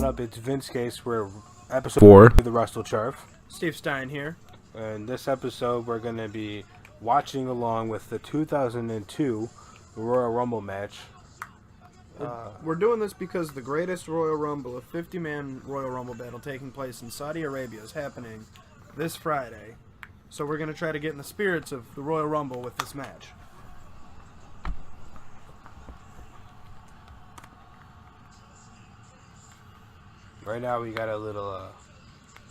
up? It's Vince Case. We're episode 4 of the Wrestle Charf. Steve Stein here. And this episode, we're going to be watching along with the 2002 Royal Rumble match. We're doing this because the greatest Royal Rumble, a 50-man Royal Rumble battle taking place in Saudi Arabia, is happening this Friday. So we're going to try to get in the spirits of the Royal Rumble with this match. Right now, we got a little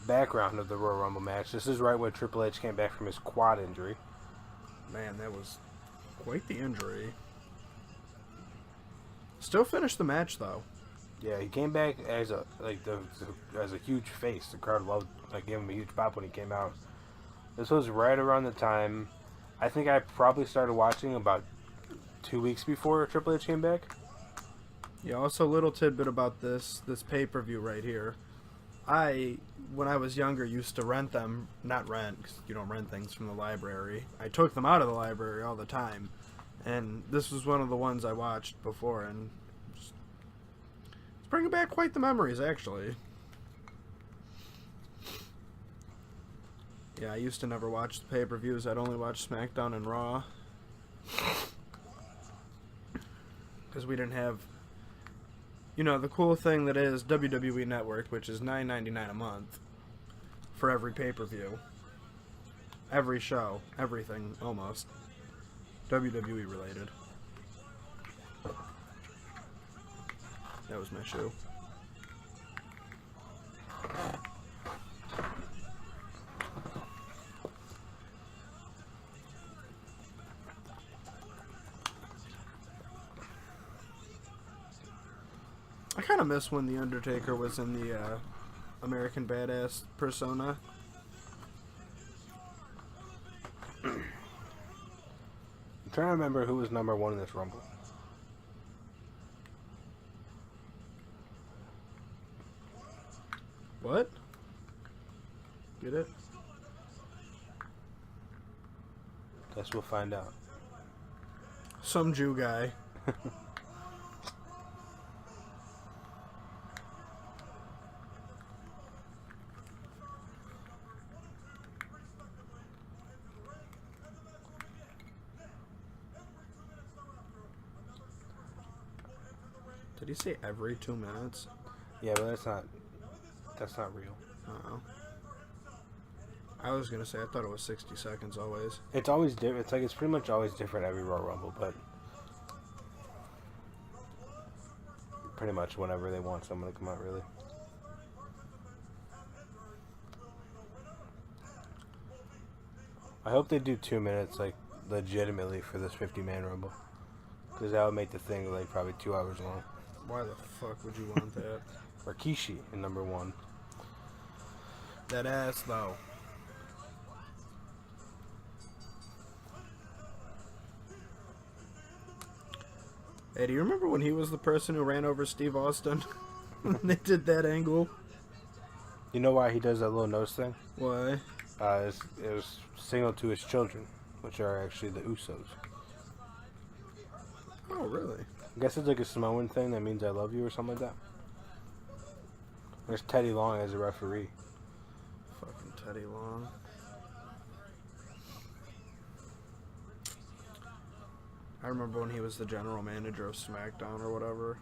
background of the Royal Rumble match. This is right when Triple H came back from his quad injury. Man, that was quite the injury. Still finished the match though. Yeah, he came back as a as a huge face. The crowd loved, gave him a huge pop when he came out. This was right around the time. I think I probably started watching about 2 weeks before Triple H came back. Yeah, also a little tidbit about this pay-per-view right here. When I was younger, used to rent them. Not rent, because you don't rent things from the library. I took them out of the library all the time. And this was one of the ones I watched before, and it's bringing back quite the memories, actually. Yeah, I used to never watch the pay-per-views. I'd only watch SmackDown and Raw. Because we didn't have... You know, the cool thing that is WWE Network, which is $9.99 a month for every pay-per-view. Every show. Everything, almost. WWE related. That was my shoe. I kind of miss when The Undertaker was in the American Badass persona. I'm trying to remember who was number one in this Rumble. What? Get it? Guess we'll find out. Some Jew guy. Did he say every 2 minutes? Yeah, but that's not real. Uh-oh. I was gonna say, I thought it was 60 seconds always. It's always different. It's pretty much always different every Royal Rumble, but pretty much whenever they want someone to come out, really. I hope they do 2 minutes, legitimately for this 50-man Rumble, because that would make the thing probably 2 hours long. Why the fuck would you want that? Rikishi in number 1. That ass, though. Hey, do you remember when he was the person who ran over Steve Austin? When they did that angle? You know why he does that little nose thing? Why? It was signal to his children, which are actually the Usos. Oh, really? I guess it's like a Samoan thing that means I love you or something like that. There's Teddy Long as a referee. Fucking Teddy Long. I remember when he was the general manager of SmackDown or whatever.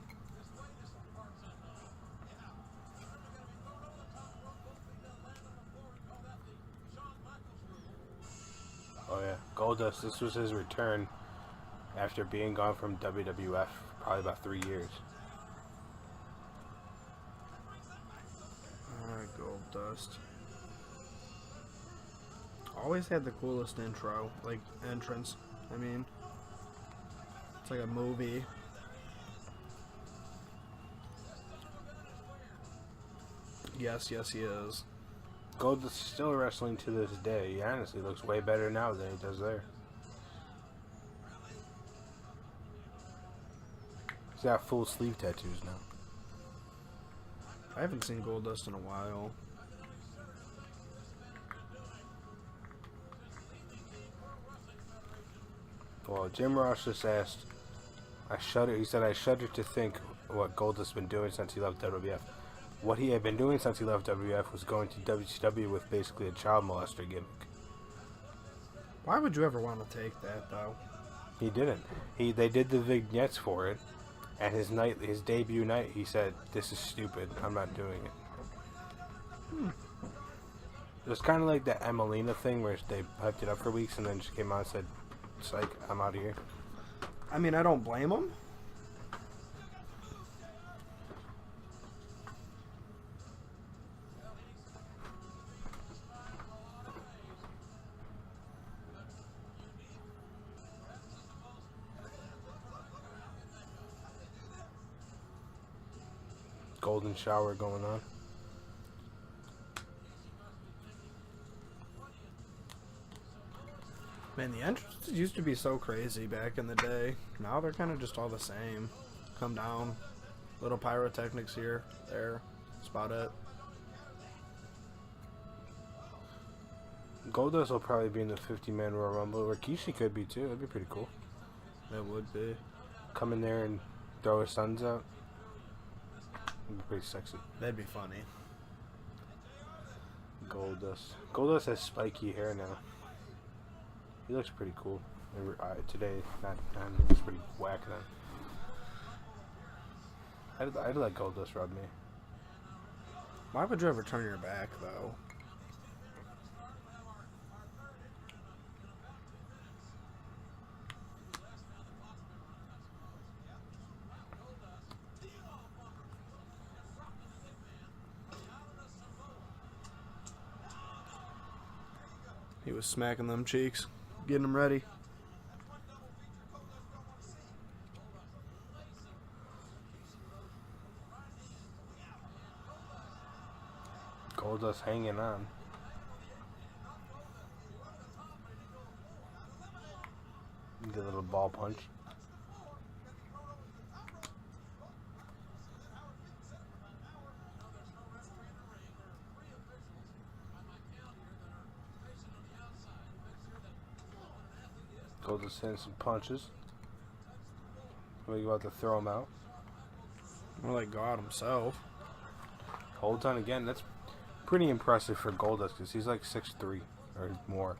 Oh yeah, Goldust, this was his return after being gone from WWF probably about 3 years. Alright, Goldust. Always had the coolest entrance. I mean, it's like a movie. Yes, he is. Goldust is still wrestling to this day. He honestly looks way better now than he does there. He's got full sleeve tattoos now. I haven't seen Goldust in a while. Well, Jim Ross just asked, he said, I shudder to think what Goldust's been doing since he left WWF. what he had been doing since he left WWF was going to WCW with basically a child molester gimmick. Why would you ever want to take that, though? He didn't. They did the vignettes for it, and his debut night, he said, "This is stupid. I'm not doing it." It was kind of like the Emelina thing where they hyped it up for weeks and then she came out and said, "Psych, I'm out of here." I mean, I don't blame him. Golden shower going on. Man, the entrances used to be so crazy back in the day. Now they're kind of just all the same. Come down, little pyrotechnics here, there, that's about it. Goldust will probably be in the 50-man Royal Rumble. Rikishi could be too. That'd be pretty cool. That would be. Come in there and throw his sons out. That'd be pretty sexy. That'd be funny. Goldust. Goldust has spiky hair now. He looks pretty cool. Today, not he looks pretty whack then. I'd let Goldust rub me. Why would you ever turn your back, though? He was smacking them cheeks, getting them ready. Goldust hanging on. Get a little ball punch. Goldust hitting some punches. Are you about to throw him out? More like God himself. Holds on again. That's pretty impressive for Goldust because he's like 6'3" or more.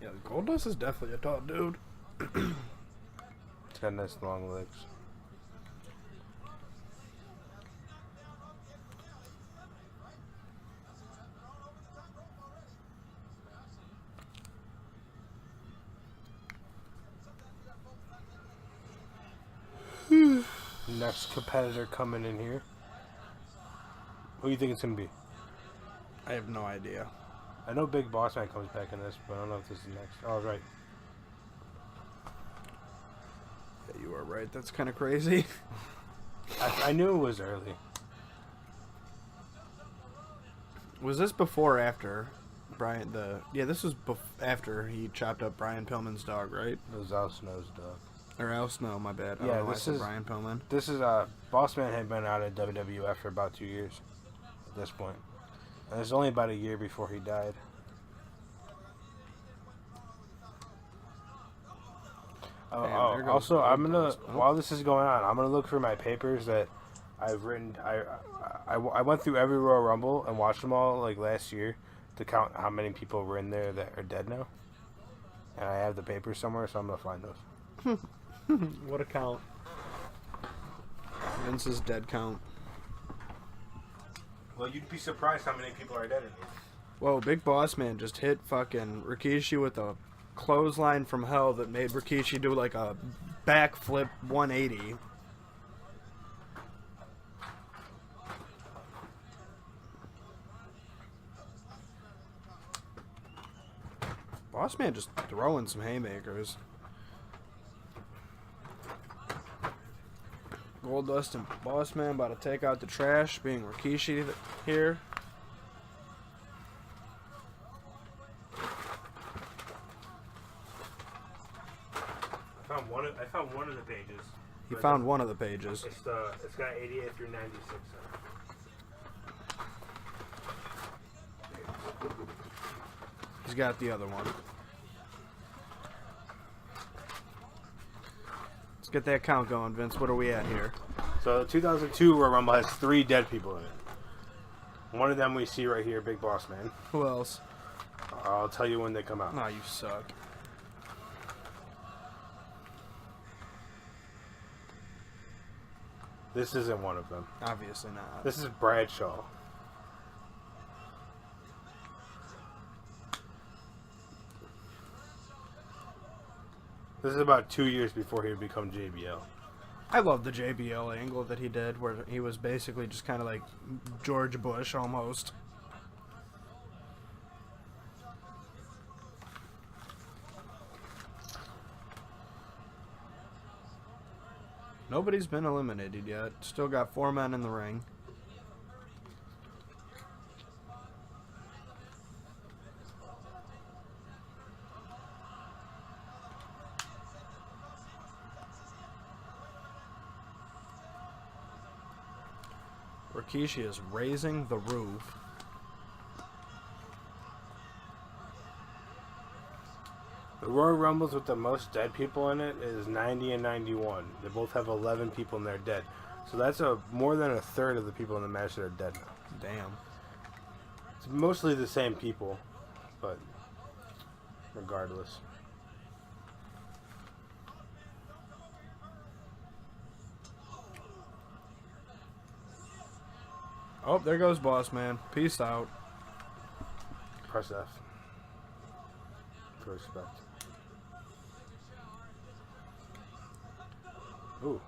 Yeah, Goldust is definitely a tall dude. He's got nice long legs. Next competitor coming in here. Who do you think it's going to be? I have no idea. I know Big Boss Man comes back in this, but I don't know if this is next. Oh, right. Yeah, you are right. That's kind of crazy. I knew it was early. Was this before or after Brian this was after he chopped up Brian Pillman's dog, right? It was Al Snow's dog. Or Al Snow, my bad. Yeah, this is Brian Pillman. This is Boss Man had been out of WWF for about 2 years at this point. And it was only about a year before he died. Also, I'm gonna while this is going on, I'm gonna look for my papers that I've written. I went through every Royal Rumble and watched them all like last year to count how many people were in there that are dead now. And I have the papers somewhere, so I'm gonna find those. What a count. Vince's dead count. Well, you'd be surprised how many people are dead in here. Whoa, Big Boss Man just hit fucking Rikishi with a clothesline from hell that made Rikishi do like a backflip 180. Boss Man just throwing some haymakers. Goldust and Boss Man about to take out the trash, being Rikishi here. I found one of the pages. He found one of the pages. It's got 88 through 96 on it. He's got the other one. Let's get that count going, Vince. What are we at here? So the 2002 Royal Rumble has 3 dead people in it. One of them we see right here, Big Boss Man. Who else? I'll tell you when they come out. Nah, you suck. This isn't one of them. Obviously not. This is Bradshaw. This is about 2 years before he would become JBL. I love the JBL angle that he did, where he was basically just kind of like George Bush almost. Nobody's been eliminated yet. Still got 4 men in the ring. Rikishi is raising the roof. The Royal Rumbles with the most dead people in it is 90 and 91. They both have 11 people in there dead. So that's more than a third of the people in the match that are dead now. Damn. It's mostly the same people, but regardless. Oh, there goes Boss Man. Peace out. Press F. For respect. Ooh.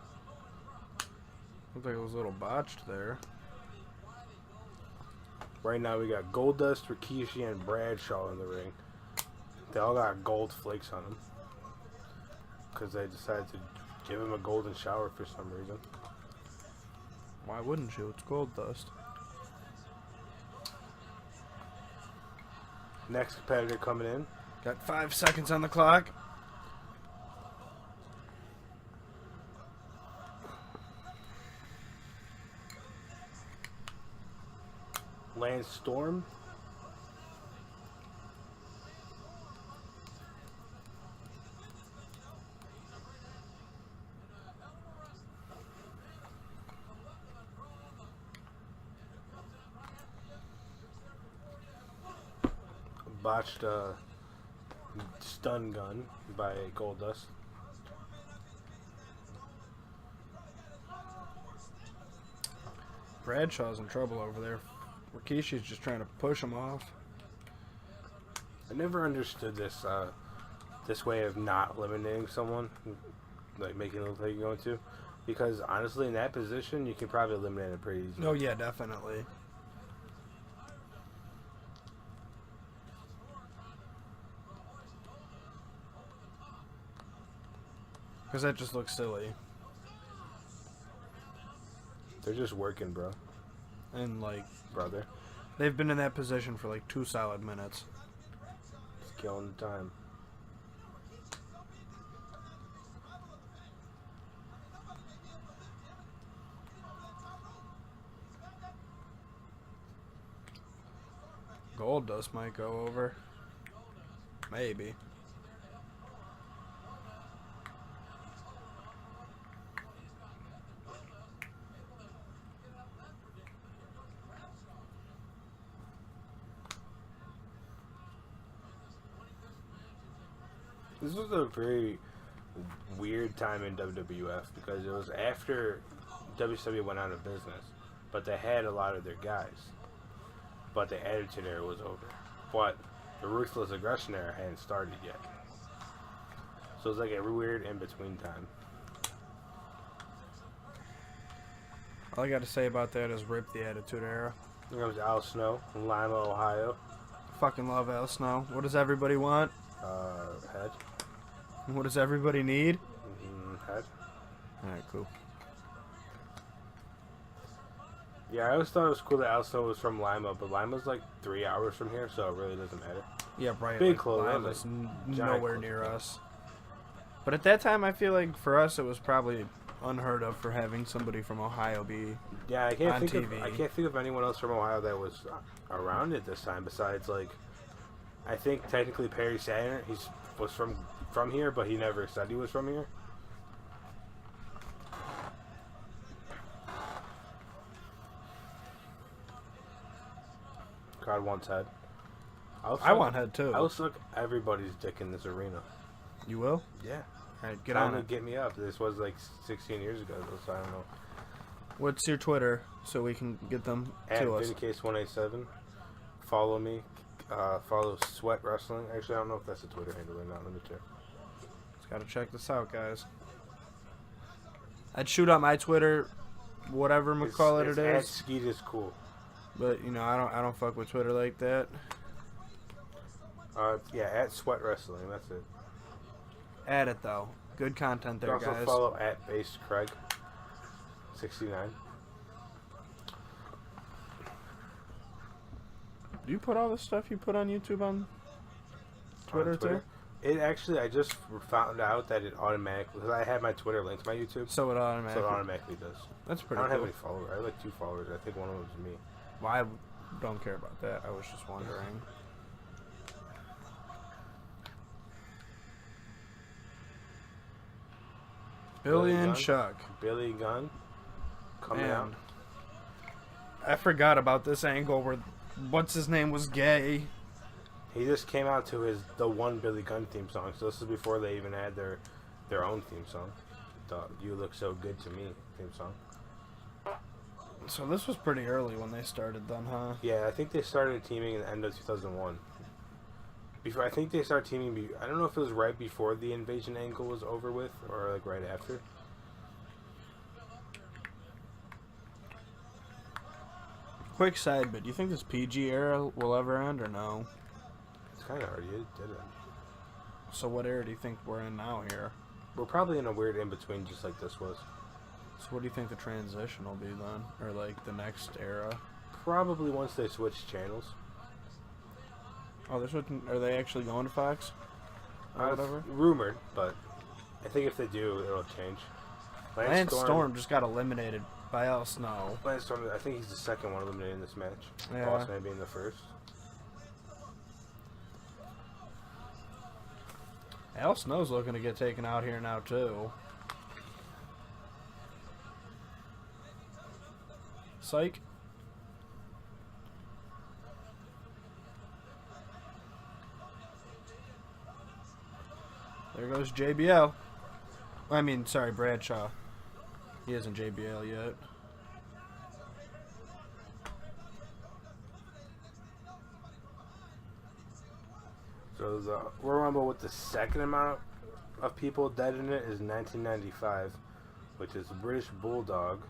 Looked like it was a little botched there. Right now we got Goldust, Rikishi, and Bradshaw in the ring. They all got gold flakes on them. Because they decided to give him a golden shower for some reason. Why wouldn't you? It's gold dust. Next competitor coming in. Got 5 seconds on the clock. Lance Storm. Botched stun gun by Goldust. Bradshaw's in trouble over there. Rikishi's just trying to push him off. I never understood this this way of not eliminating someone, like making it look like you're going to, because honestly, in that position, you can probably eliminate it pretty easily. Oh yeah, definitely. Because that just looks silly. They're just working, bro. And like, Brother. they've been in that position for like 2 solid minutes. Just killing the time. Goldust might go over. Maybe. This was a very weird time in WWF because it was after WCW went out of business, but they had a lot of their guys. But the Attitude Era was over. But the Ruthless Aggression Era hadn't started yet. So it's like a weird in-between time. All I got to say about that is rip the Attitude Era. Here comes Al Snow from Lima, Ohio. Fucking love Al Snow. What does everybody want? Head. What does everybody need? Head. Alright, cool. Yeah, I always thought it was cool that Al Snow was from Lima, but Lima's like 3 hours from here, so it really doesn't matter. Yeah, right. Big like, clothes, Lima's like, nowhere giant near clothes. us. But at that time, I feel like for us, it was probably unheard of for having somebody from Ohio be Yeah, I can't on think of TV. I can't think of anyone else from Ohio that was around at this time besides like I think technically Perry Saturn was from here, but he never said he was from here. crowd wants head. I want head too. I will suck everybody's dick in this arena. You will? Yeah. All right, get on it. Get me up. This was like 16 years ago, so I don't know. What's your Twitter so we can get them At to us? VinCase187. Follow me. Follow Sweat Wrestling. Actually, I don't know if that's a Twitter handle or not. Let me check. Just gotta check this out, guys. I'd shoot out my Twitter, whatever it is. At Skeet is cool. But you know, I don't fuck with Twitter like that. Yeah, at Sweat Wrestling. That's it. Add it though. Good content there, You also guys. follow at Base Craig 69. Do you put all the stuff you put on YouTube on Twitter too? It actually, I just found out that it automatically, because I had my Twitter linked to my YouTube, So it automatically. does. That's pretty I don't cool. have any followers. I have like 2 followers. I think one of them is me. Well, I don't care about that. I was just wondering. Billy and Gunn. Chuck. Billy Gunn coming out. I forgot about this angle where what's his name was gay. He just came out to the one Billy Gunn theme song. So this is before they even had their own theme song. The "You Look So Good to Me" theme song. So this was pretty early when they started then, huh? Yeah, I think they started teaming in the end of 2001. I think they started teaming. I don't know if it was right before the invasion angle was over with, or like right after. Quick side bit. Do you think this PG era will ever end or no? It's kind of already did it. So what era do you think we're in now here? We're probably in a weird in between, just like this was. So what do you think the transition will be then? Or like the next era? Probably once they switch channels. Oh, they're switching. Are they actually going to Fox? Or whatever? Rumored, but I think if they do, it'll change. Lance Storm just got eliminated by Al Snow. Lance Storm, I think he's the second one eliminated in this match. Yeah. Boss Man being the first. Al Snow's looking to get taken out here now too. Psych. There goes JBL. I mean, sorry, Bradshaw. He isn't JBL yet. So the Royal Rumble with the second amount of people dead in it is 1995, which is British Bulldog,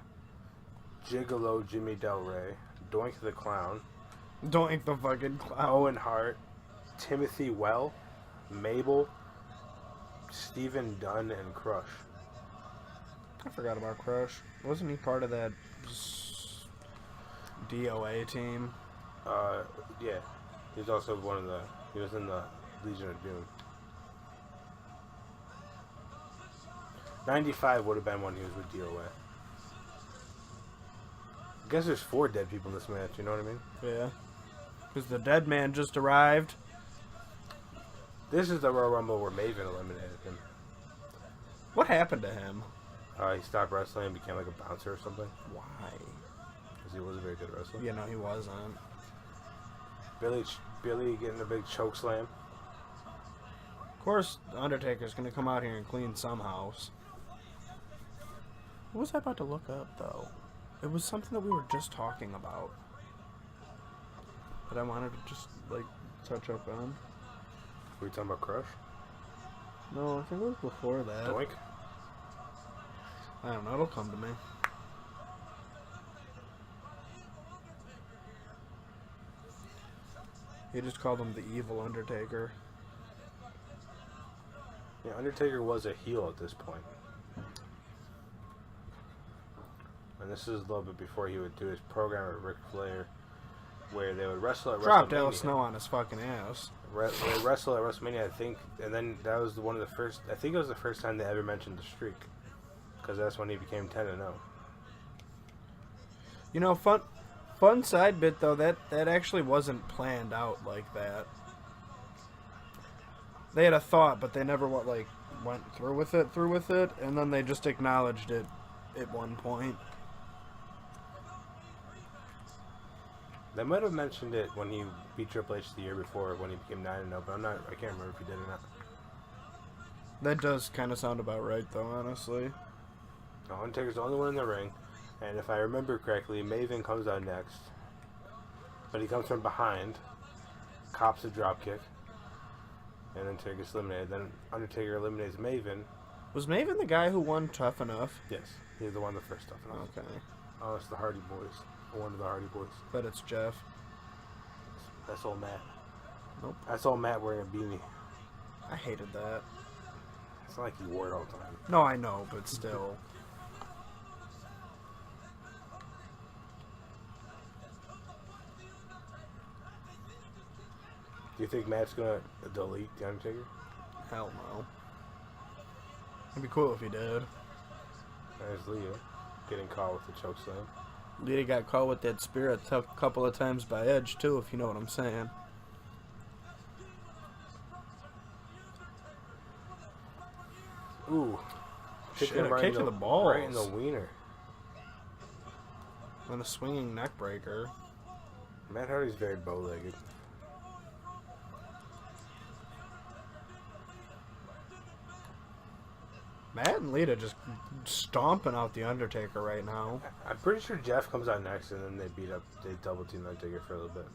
Gigolo Jimmy Del Rey, Doink the Clown, Doink the fucking clown. Owen Hart, Timothy Well, Mabel, Stephen Dunn, and Crush. I forgot about Crush. Wasn't he part of that DOA team? Yeah. He's also he was in the Legion of Doom. 95 would have been when he was with DOA. I guess there's 4 dead people in this match, you know what I mean? Yeah. Because the dead man just arrived. This is the Royal Rumble where Maven eliminated him. What happened to him? He stopped wrestling and became like a bouncer or something. Why? Because he was a very good wrestler. Yeah, no, he wasn't. Billy getting a big choke slam. Of course, the Undertaker's going to come out here and clean some house. What was I about to look up, though? It was something that we were just talking about. That I wanted to just, like, touch up on. Were you talking about Crush? No, I think it was before that. Doink? I don't know, it'll come to me. He just called him the evil Undertaker. Yeah, Undertaker was a heel at this point. And this is a little bit before he would do his program with Ric Flair, where they would wrestle at Dropped WrestleMania. Al Snow on his fucking ass. They wrestle at WrestleMania, I think, and then that was one of the first. I think it was the first time they ever mentioned the streak, because that's when he became 10-0. You know, fun side bit though, that actually wasn't planned out like that. They had a thought, but they never went through with it, and then they just acknowledged it at one point. They might have mentioned it when he beat Triple H the year before when he became 9-0, but I can't remember if he did or not. That does kind of sound about right, though, honestly. Undertaker's the only one in the ring, and if I remember correctly, Maven comes out next. But he comes from behind, cops a dropkick, and Undertaker gets eliminated. Then Undertaker eliminates Maven. Was Maven the guy who won Tough Enough? Yes, he's the one the first Tough Enough. Okay. Oh, it's the Hardy Boys. One of the Hardy Boys. But it's Jeff. That's old Matt. Nope. That's old Matt wearing a beanie. I hated that. It's not like he wore it all the time. No, I know, but still. Do you think Matt's gonna delete the Undertaker? Hell no. It'd be cool if he did. There's Leo getting caught with the chokeslam. Lita got caught with that spirit a couple of times by Edge, too, if you know what I'm saying. Ooh. Shit, Him a kick to the balls. Right in the wiener. And a swinging neck breaker. Matt Hardy's very bow-legged. Matt and Lita just stomping out the Undertaker right now. I'm pretty sure Jeff comes out next, and then they double team the Undertaker for a little bit.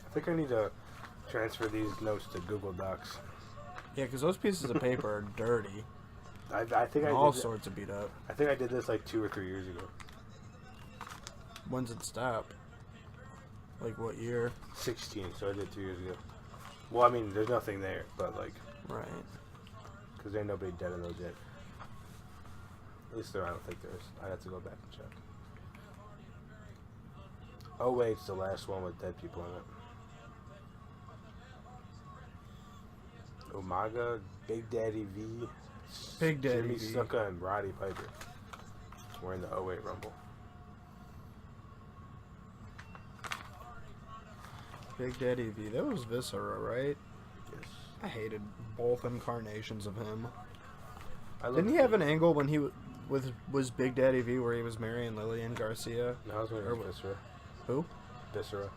I think I need to transfer these notes to Google Docs. Yeah, because those pieces of paper are dirty. I think and I all did, sorts of beat up. I think I did this like 2 or 3 years ago. When's it stop? Like what year? 16, so I did 2 years ago. Well, I mean, there's nothing there, but like, Right. because there ain't nobody dead in those yet. At least I don't think there is. I'd have to go back and check. Oh wait, it's the last one with dead people in it. Umaga, Big Daddy V, Big Daddy Jimmy V. Snuka, and Roddy Piper. We're in the 08 Rumble. Big Daddy V. That was Viscera, right? Yes. I hated both incarnations of him. I love Didn't he have an angle when he was Big Daddy V where he was marrying Lillian Garcia? No, I was going to Viscera. Who? Viscera.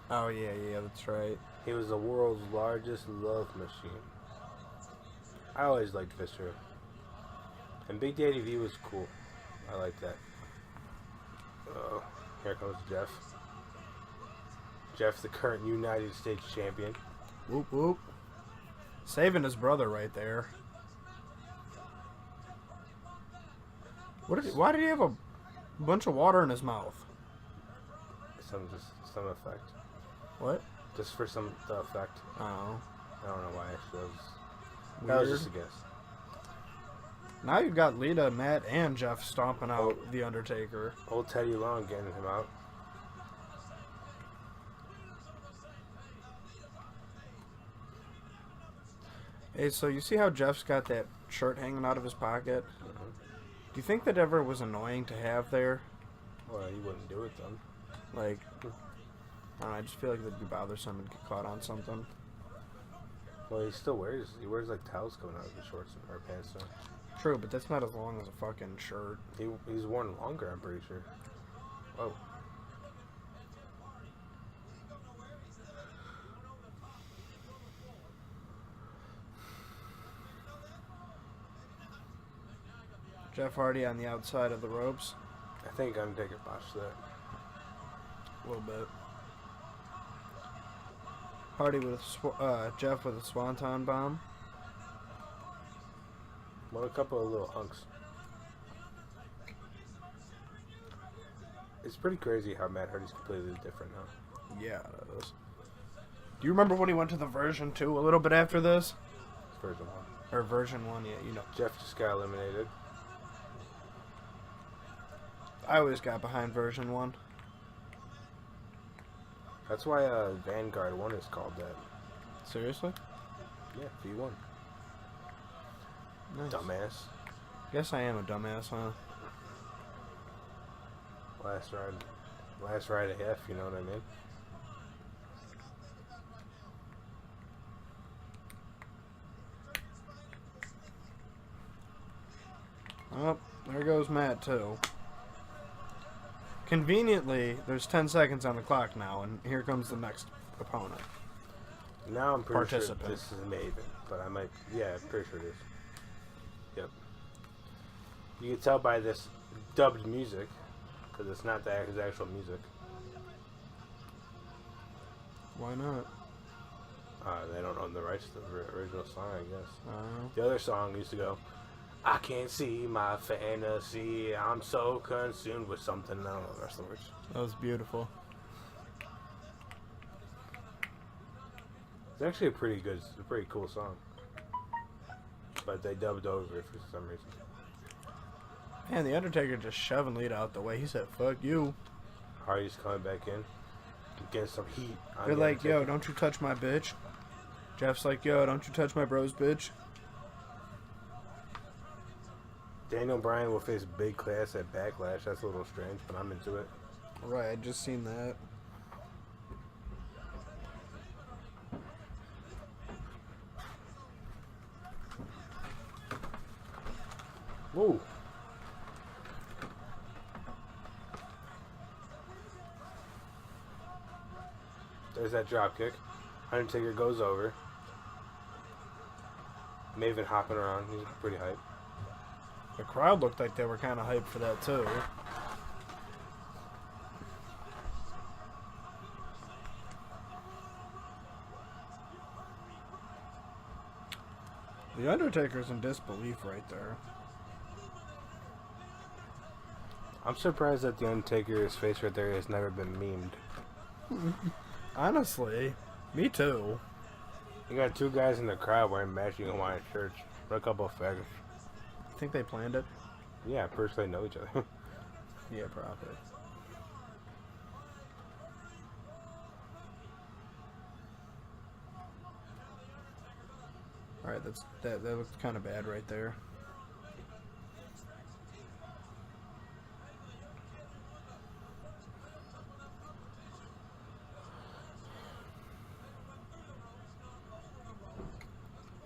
Oh, yeah, that's right. He was the world's largest love machine. I always liked Viscera. And Big Daddy V was cool. I like that. Oh, here comes Jeff. Jeff, the current United States champion. Whoop, whoop. Saving his brother right there. Why did he have a bunch of water in his mouth? Some effect. What? Just for the effect. Oh. I don't know why actually. That Weird. was just a guess. Now you've got Lita, Matt, and Jeff stomping out The Undertaker. Old Teddy Long getting him out. Hey, so you see how Jeff's got that shirt hanging out of his pocket? Mm-hmm. Do you think that ever was annoying to have there? Well, he wouldn't do it then. Like, I don't know, I just feel like it'd be bothersome and get caught on something. Well, he wears like towels coming out of his shorts or pants now. True, but that's not as long as a fucking shirt. He's worn longer, I'm pretty sure. Oh. Jeff Hardy on the outside of the ropes. I think Undertaker botched that. A little bit. Hardy with Jeff with a swanton bomb. Well, a couple of little hunks. It's pretty crazy how Matt Hardy's completely different now. Yeah, it is. Do you remember when he went to the version 2 a little bit after this? It's version 1. Or version 1, yeah, you know. Jeff just got eliminated. I always got behind version 1. That's why Vanguard 1 is called that. Seriously? Yeah, V1. Nice. Dumbass. Guess I am a dumbass, huh? Last ride of F, you know what I mean? Oh, There goes Matt, too. Conveniently, there's 10 seconds on the clock now, and here comes the next opponent. Now I'm pretty sure Participant. this is Maven, but I might... Yeah, I'm pretty sure it is. Yep. You can tell by this dubbed music, because it's not his actual music. Why not? They don't own the rights to the original song, I guess. Oh. The other song used to go, I can't see my fantasy, I'm so consumed with something. I don't know the rest of the words. That was beautiful. It's actually a pretty cool song. But they dubbed over it for some reason. Man, the Undertaker just shoving Lita out the way. He said, fuck you. Hardy's coming back in. Getting some heat. They're like, yo, don't you touch my bitch. Jeff's like, yo, don't you touch my bro's bitch. Daniel Bryan will face Big Class at Backlash. That's a little strange, but I'm into it. Right, I just seen that. Woo! There's that drop kick. Undertaker goes over. Maven hopping around. He's pretty hype. The crowd looked like they were kind of hyped for that, too. The Undertaker's in disbelief right there. I'm surprised that the Undertaker's face right there has never been memed. Honestly, me too. You got two guys in the crowd wearing matching Hawaiian shirts. What a couple of faggots. Think they planned it? Yeah, first they know each other. Yeah, probably. Alright, that looks kind of bad right there.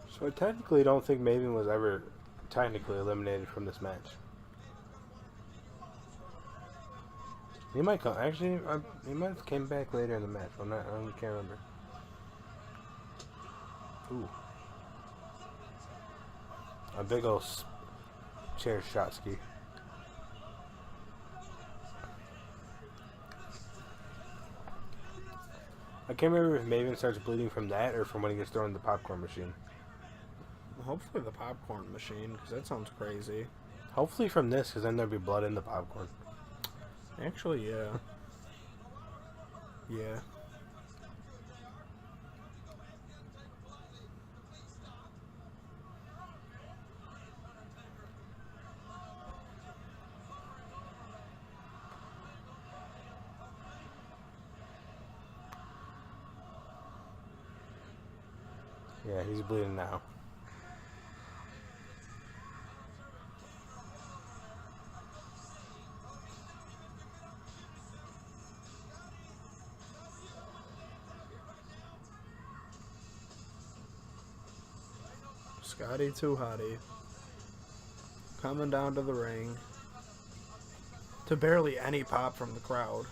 So I technically don't think Maven was ever technically eliminated from this match. He might come. Actually, he might have came back later in the match. I can't remember. Ooh. A big old chair shot ski. I can't remember if Maven starts bleeding from that or from when he gets thrown in the popcorn machine. Hopefully the popcorn machine, because that sounds crazy. Hopefully from this, because then there'll be blood in the popcorn. Actually, yeah. Yeah. Yeah, he's bleeding now. Scotty Too Hottie coming down to the ring to barely any pop from the crowd.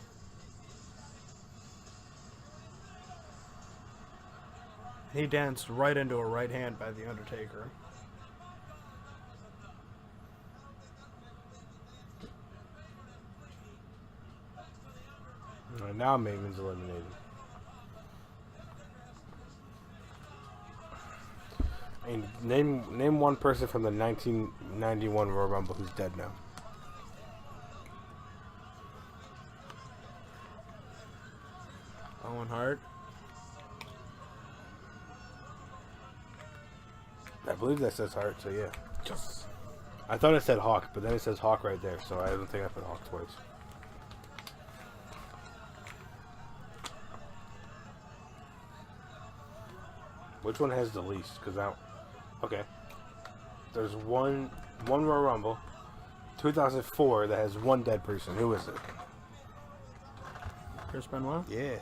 He danced right into a right hand by The Undertaker. Right, now Maven's eliminated. And name one person from the 1991 Royal Rumble who's dead now. Owen Hart. I believe that says Hart, so yeah. Just I thought it said Hawk, but then it says Hawk right there, so I don't think I put Hawk twice. Which one has the least? Because now, okay, there's one Royal Rumble, 2004 that has one dead person. Who is it? Chris Benoit. Yeah,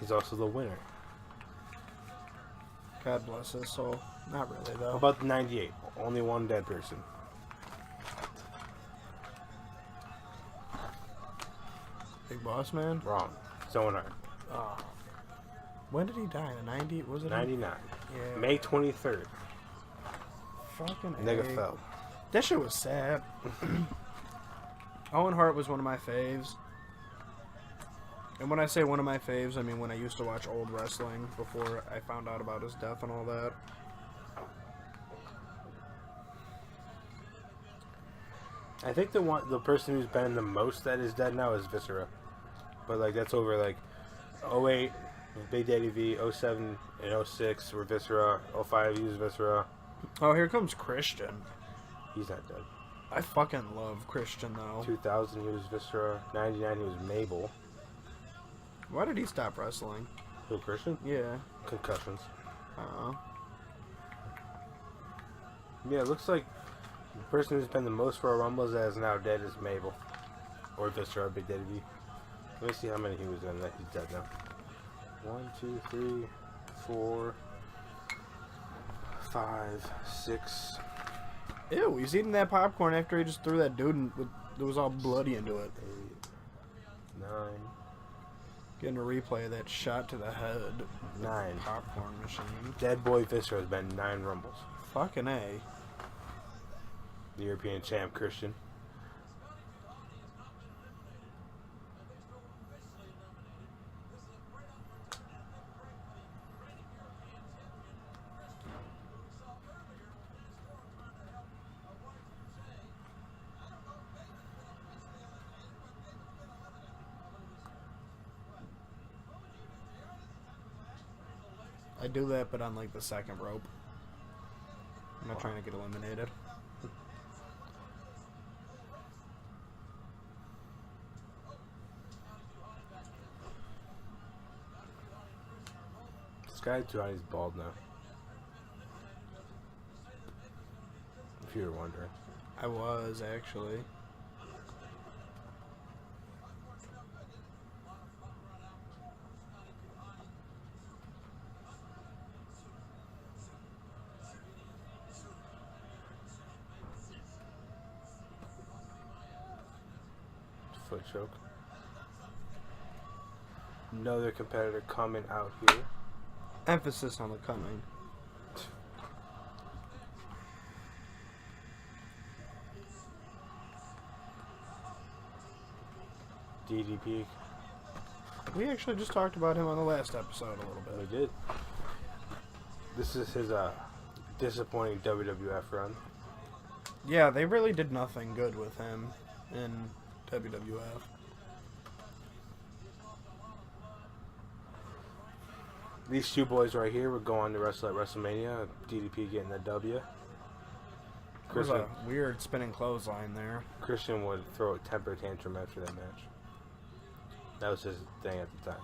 he's also the winner. God bless his soul. Not really How though. about the 98? Only one dead person. Boss Man? Wrong. Owen Hart. Oh. When did he die? In the 90s? Was it 99. Yeah. May 23rd. Fucking Nigga A. fell. That shit was sad. Owen Hart was one of my faves. And when I say one of my faves, I mean when I used to watch old wrestling before I found out about his death and all that. I think the person who's been the most that is dead now is Viscera. But like that's over like 08 Big Daddy V, 07 and 06 were Viscera, 05 he was Viscera. Oh, here comes Christian. He's not dead. I fucking love Christian though. 2000 he was Viscera, 99 he was Mabel. Why did he stop wrestling? Who, Christian? Yeah. Concussions. Oh. Yeah, it looks like the person who's been the most for a Rumble that is now dead is Mabel. Or Viscera, Big Daddy V. Let me see how many he was in that he's dead now. 1, 2, 3, 4, 5, 6. Ew, he's eating that popcorn after he just threw that dude that was all bloody into it. 8, 9. Getting a replay of that shot to the head. 9. Popcorn machine. Dead Boy Viscera has been 9 Rumbles. Fucking A. The European champ, Christian. I do that, but on like the second rope. I'm not trying to get eliminated. This guy he's bald now. If you were wondering. I was, actually. Foot choke. Another competitor coming out here. Emphasis on the coming. DDP. We actually just talked about him on the last episode a little bit. We did. This is his disappointing WWF run. Yeah, they really did nothing good with him in WWF. These two boys right here would go on to wrestle at WrestleMania. DDP getting the W. There was a weird spinning clothesline there. Christian would throw a temper tantrum after that match. That was his thing at the time.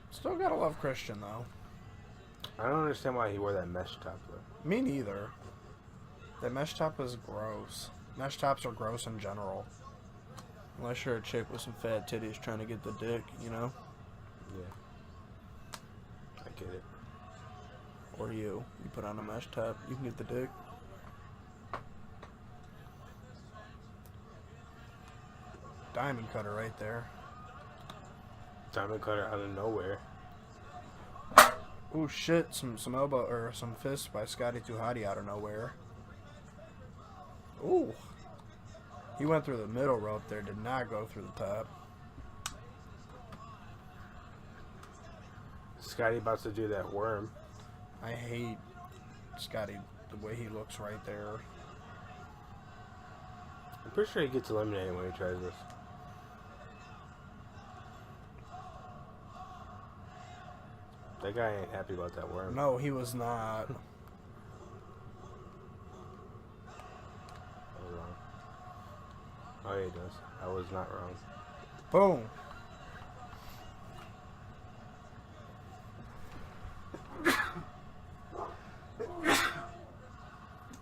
Still gotta love Christian, though. I don't understand why he wore that mesh top, though. Me neither. That mesh top is gross. Mesh tops are gross in general. Unless you're a chick with some fat titties trying to get the dick, you know? Yeah. I get it. Or you. You put on a mesh top, you can get the dick. Diamond cutter right there. Diamond cutter out of nowhere. Ooh, shit. Some elbow, or some fists by Scotty 2 Hotty out of nowhere. Ooh. He went through the middle rope there, did not go through the top. Scotty about to do that worm. I hate Scotty, the way he looks right there. I'm pretty sure he gets eliminated when he tries this. That guy ain't happy about that worm. No, he was not. I was wrong. Oh, yeah, he does. I was not wrong. Boom.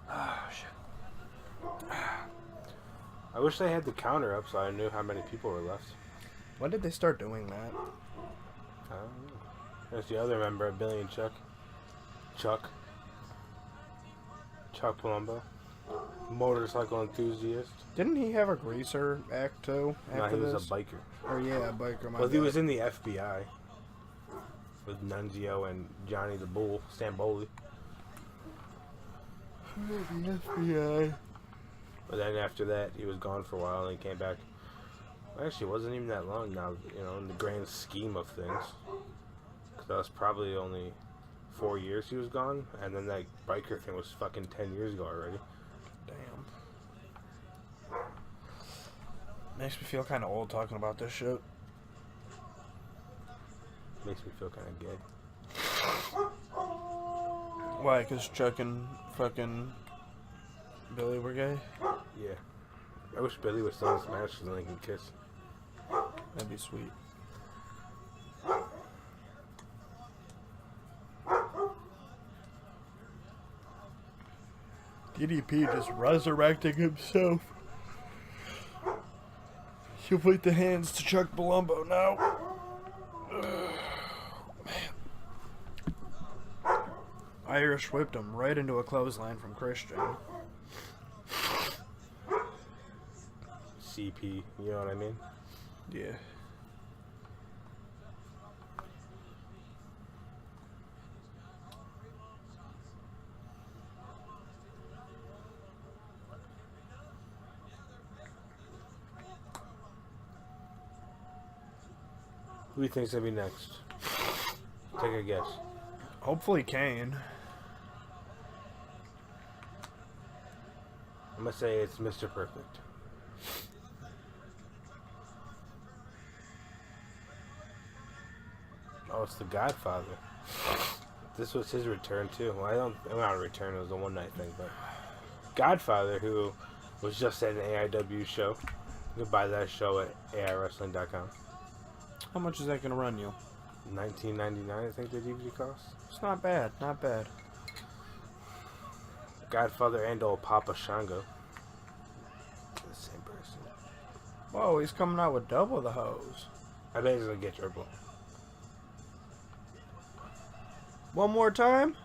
Oh, shit. I wish they had the counter up so I knew how many people were left. When did they start doing that? I don't know. There's the other member, Billy and Chuck. Chuck Palumbo. Motorcycle enthusiast. Didn't he have a greaser act too? No, After he was this? a biker. Or yeah, a biker. Well, he was in the FBI with Nunzio and Johnny the Bull, Stamboli. The FBI. But then after that, he was gone for a while, and he came back. Actually, it wasn't even that long now, in the grand scheme of things. Because that was probably only 4 years he was gone, and then that biker thing was fucking 10 years ago already. Damn. Makes me feel kind of old talking about this shit. Makes me feel kind of gay. Why? Because Chuck and fucking Billy were gay? Yeah. I wish Billy was still in Smash so then they can kiss. That'd be sweet. DDP just resurrecting himself. She'll put the hands to Chuck Palumbo now. Man. Irish whipped him right into a clothesline from Christian. CP, you know what I mean? Yeah. Who do you think's gonna be next? Take a guess. Hopefully Kane. I'm gonna say it's Mr. Perfect. Oh, it's the Godfather. This was his return too. Well, not a return. It was a one-night thing, but Godfather, who was just at an AIW show. You can buy that show at AIWrestling.com. How much is that going to run you? $19.99, I think the DVD costs. It's not bad. Not bad. Godfather and old Papa Shango. The same person. Whoa, he's coming out with double the hose. I bet he's gonna get triple. One more time?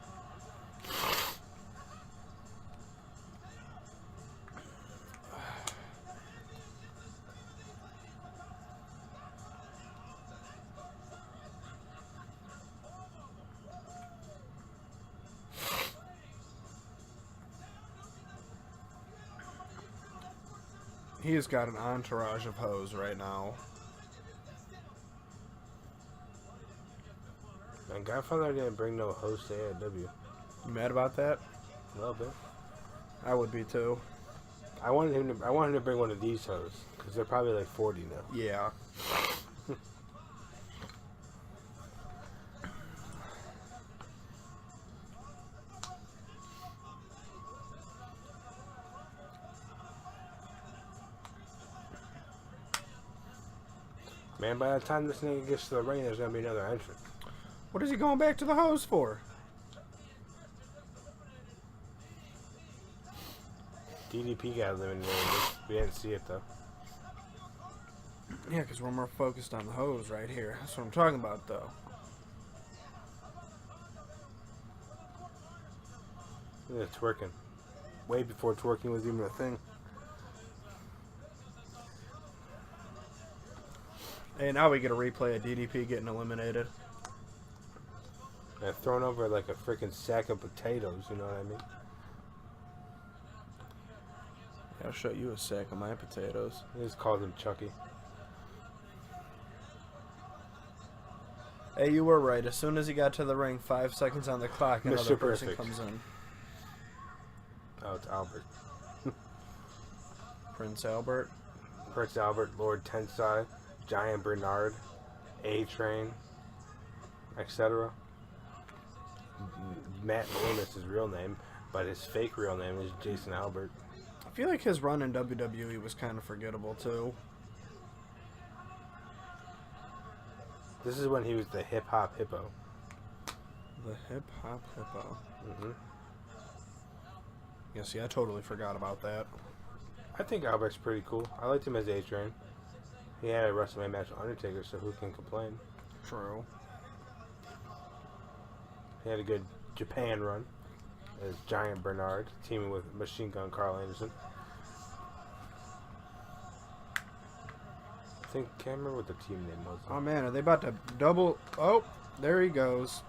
He has got an entourage of hoes right now. Man, Godfather didn't bring no host to AIW. You mad about that? A little bit. I would be too. I wanted him to bring one of these hosts because they're probably like 40 now. Yeah. Man, by the time this nigga gets to the ring, there's gonna be another entrant. What is he going back to the hose for? DDP got eliminated. We didn't see it though. Yeah, because we're more focused on the hose right here. That's what I'm talking about, though. Yeah, twerking. Way before twerking was even a thing. Hey, now we get a replay of DDP getting eliminated. And thrown over like a freaking sack of potatoes, you know what I mean? I'll show you a sack of my potatoes. They just called him Chucky. Hey, you were right. As soon as he got to the ring, 5 seconds on the clock, another Mr. person Perfect. comes in. Oh, it's Albert. Prince Albert. Prince Albert, Lord Tensai, Giant Bernard, A-Train, etc. Matt Name is his real name, but his fake real name is Jason Albert. I feel like his run in WWE was kind of forgettable, too. This is when he was the hip-hop hippo. The hip-hop hippo. Mm-hmm. Yeah, see, I totally forgot about that. I think Albert's pretty cool. I liked him as A-Train. He had a WrestleMania match with Undertaker, so who can complain? True. He had a good Japan run. as Giant Bernard, teaming with Machine Gun Carl Anderson. I can't remember what the team name was. Oh man, are they about to double? Oh, there he goes.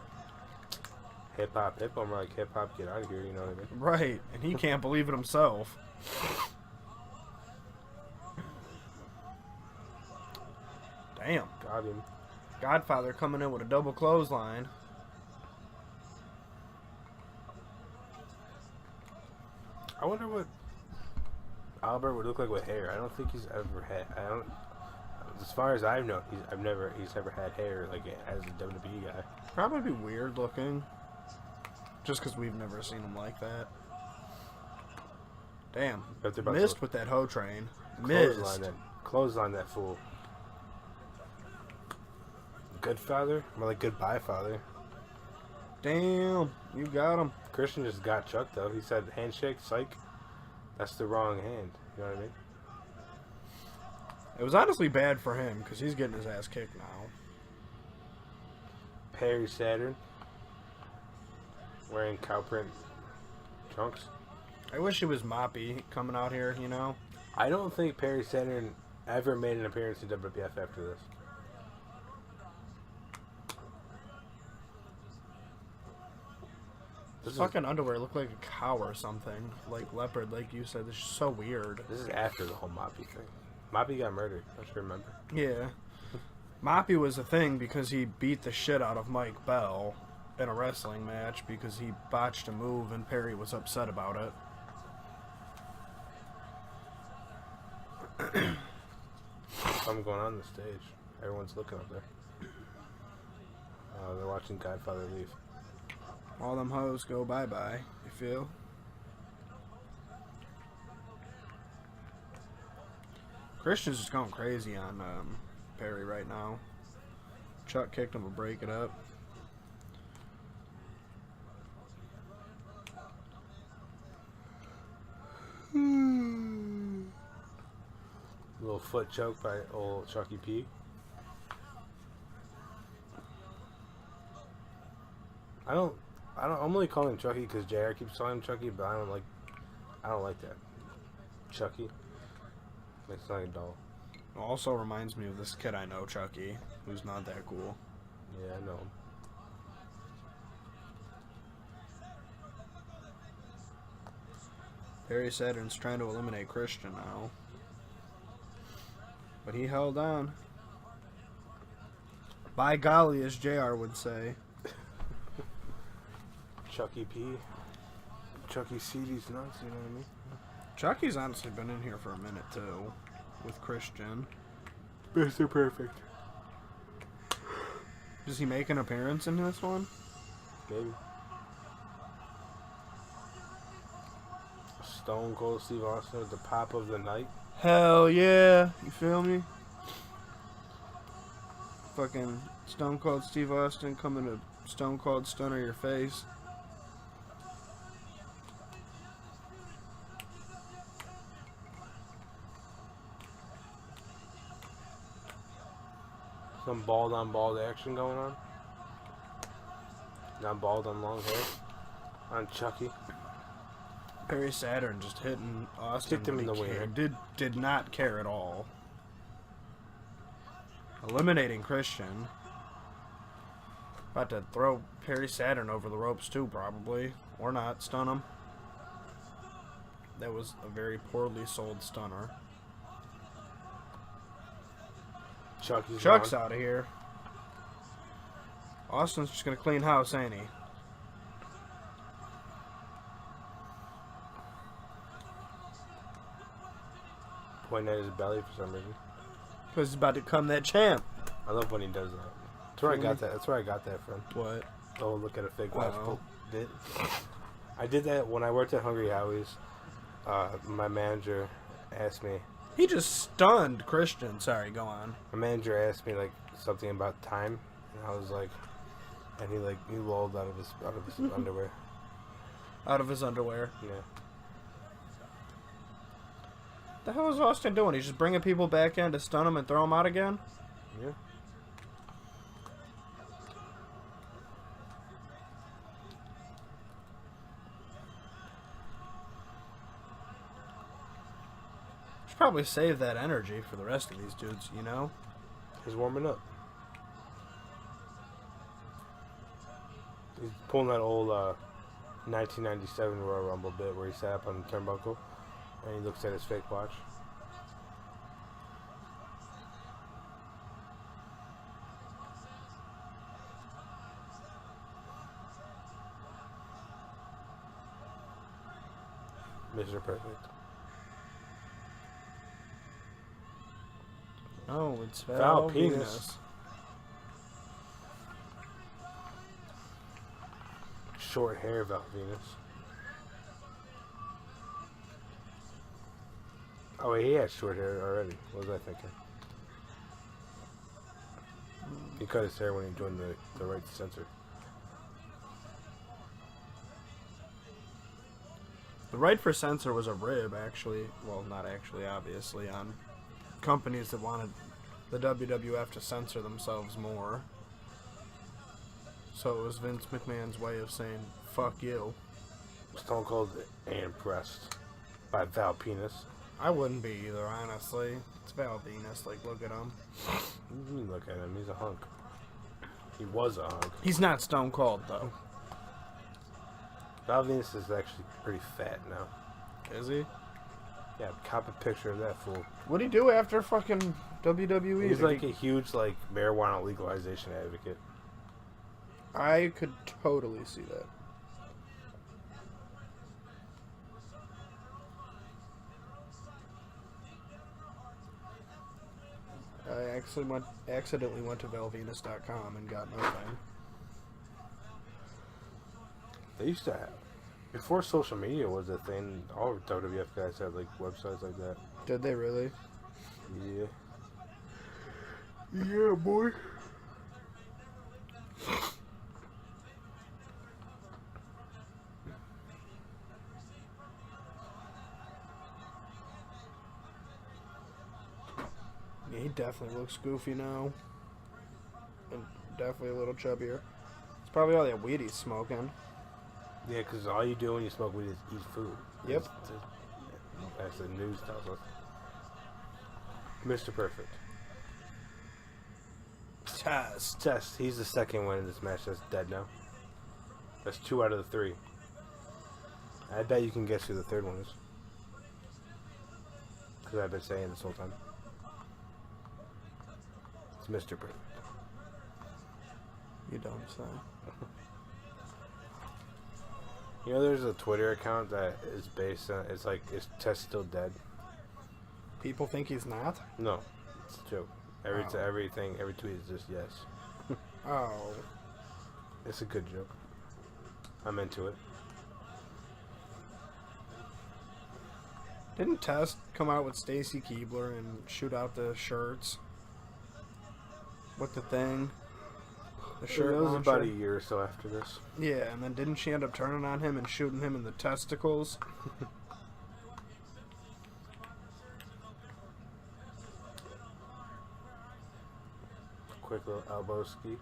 Hip hop. I'm like, hip hop, get out of here, you know what I mean? Right, and he can't believe it himself. Damn. Got him. Godfather coming in with a double clothesline. I wonder what Albert would look like with hair. I don't think he's ever had. As far as I've known, he's never had hair like as a WWE guy. Probably be weird looking. Just because we've never seen him like that. Damn. Missed with that hoe train. Missed. Clothesline that fool. Good father? More like goodbye father. Damn. You got him. Christian just got Chuck though. He said handshake, psych. That's the wrong hand. You know what I mean? It was honestly bad for him because he's getting his ass kicked now. Perry Saturn. Wearing cow print trunks. I wish it was Moppy coming out here, you know? I don't think Perry Saturn ever made an appearance in WWF after this. This fucking underwear looked like a cow or something. Like leopard, like you said. This is so weird. This is after the whole Moppy thing. Moppy got murdered. I should remember. Yeah. Moppy was a thing because he beat the shit out of Mike Bell in a wrestling match because he botched a move and Perry was upset about it. Something going on the stage. Everyone's looking up there. They're watching Godfather leave. All them hoes go bye-bye, you feel? Christian's just going crazy on Perry right now. Chuck kicked him to break it up. Little foot choke by old Chucky P. I'm only calling him Chucky because JR keeps calling him Chucky, but I don't like that. Chucky. Makes it like dull. Also reminds me of this kid I know, Chucky, who's not that cool. Yeah, I know him. Perry Saturn's trying to eliminate Christian now. But he held on. By golly, as JR would say. Chucky P. Chucky C. These nuts, you know what I mean? Chucky's honestly been in here for a minute, too. With Christian. Mr. Perfect. Does he make an appearance in this one? Maybe. Stone Cold Steve Austin with the pop of the night. Hell yeah. You feel me? Fucking Stone Cold Steve Austin coming to Stone Cold Stunner your face. Some bald on bald action going on. Not bald on long hair. On Chucky. Perry Saturn just hitting Austin. Kicked him in the wiener. Did not care at all. Eliminating Christian. About to throw Perry Saturn over the ropes too, probably. Or not. Stun him. That was a very poorly sold stunner. Chuck's out of here. Austin's just going to clean house, ain't he? Pointing at his belly for some reason. Because he's about to become that champ. I love when he does that. That's where I got that. That's where I got that from. What? Oh, look at a fake watch bit. I did that when I worked at Hungry Howie's. My manager asked me. He just stunned Christian. Sorry, go on. My manager asked me like something about time, and I was like, and he lolled out of his underwear. Out of his underwear. Yeah. The hell is Austin doing? He's just bringing people back in to stun them and throw them out again? Yeah. probably save that energy for the rest of these dudes, you know? He's warming up. He's pulling that old 1997 Royal Rumble bit where he sat up on the turnbuckle and he looks at his fake watch. Mr. Perfect. Oh, it's Val Val Venus. Venus. Short hair, Val Venus. Oh, wait, he had short hair already. What was I thinking? He cut his hair when he joined the right to censor. The right for censor was a rib, actually. Well, not actually, obviously, on companies that wanted the WWF to censor themselves more. So it was Vince McMahon's way of saying, fuck you. Stone Cold and impressed by Val Penis. I wouldn't be either, honestly. It's Val Venus, like, look at him. You mean look at him, he's a hunk. He was a hunk. He's not Stone Cold, though. Val Venus is actually pretty fat now. Is he? Yeah, cop a picture of that fool. What'd he do after fucking WWE? He's like a huge, like, marijuana legalization advocate. I could totally see that. I accidentally went to valvenus.com and got nothing. They used to have, before social media was a thing, all WWF guys had, like, websites like that. Did they really? Yeah. Yeah, boy. Yeah, he definitely looks goofy now. And definitely a little chubbier. It's probably all that weed he's smoking. Yeah, because all you do when you smoke weed is eat food. Yep. That's the news tells us. Mr. Perfect. Test. He's the second one in this match that's dead now. That's 2 out of the 3. I bet you can guess who the third one is. Because I've been saying this whole time. It's Mr. Perfect. You don't say. You know, there's a Twitter account that is based on, it's like, is Test still dead? People think he's not? No, it's a joke. Every tweet is just yes. Oh. It's a good joke. I'm into it. Didn't Test come out with Stacy Keibler and shoot out the shirts? With the thing? The shirt It was launcher? about a year or so after this. Yeah, and then didn't she end up turning on him and shooting him in the testicles? Quick little elbow ski.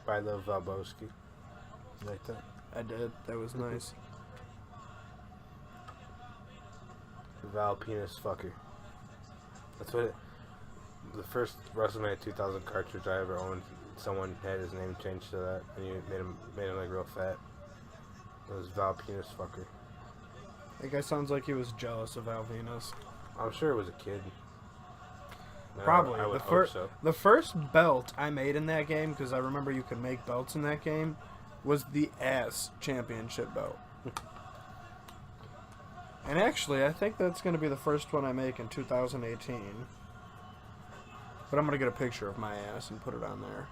I love elbow ski. You like that? I did. That was nice. Val Penis Fucker. That's what it... The first WrestleMania 2000 cartridge I ever owned, someone had his name changed to that, and you made him like real fat. It was Val Penis Fucker. That guy sounds like he was jealous of Val Venus. I'm sure it was a kid. No, Probably. I would hope so. The first belt I made in that game, because I remember you could make belts in that game, was the Ass Championship belt. And actually, I think that's going to be the first one I make in 2018. But I'm going to get a picture of my ass and put it on there.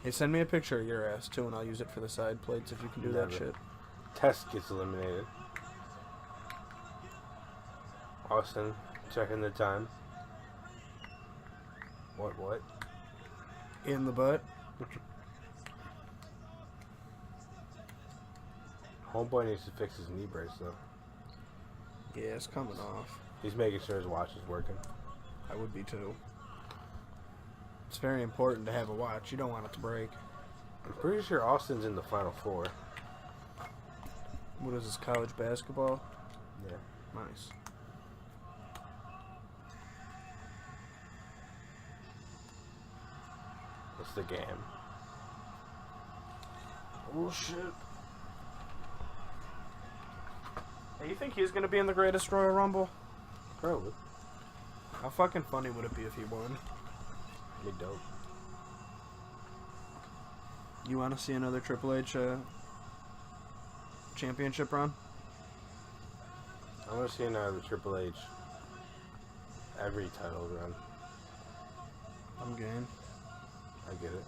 Hey, send me a picture of your ass, too, and I'll use it for the side plates if you can do that shit. Test gets eliminated. Austin, checking the time. What? In the butt. Homeboy needs to fix his knee brace, though. Yeah, it's coming off. He's making sure his watch is working. I would be, too. It's very important to have a watch. You don't want it to break. I'm pretty sure Austin's in the Final Four. What is this, college basketball? Yeah. Nice. It's the game. Oh shit. Hey, you think he's gonna be in the Greatest Royal Rumble? Probably. How fucking funny would it be if he won? Be dope. You want to see another Triple H championship run? I want to see another Triple H every title run. I'm game. I get it.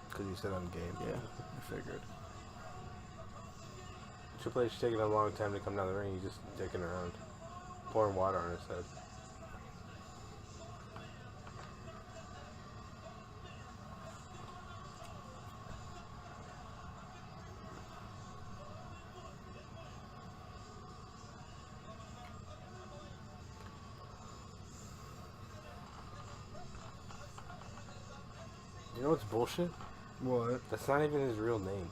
Because you said I'm game. Yeah, I figured. Triple H taking a long time to come down the ring. He's just dicking around. Pouring water on his head. You know what's bullshit? What? That's not even his real name.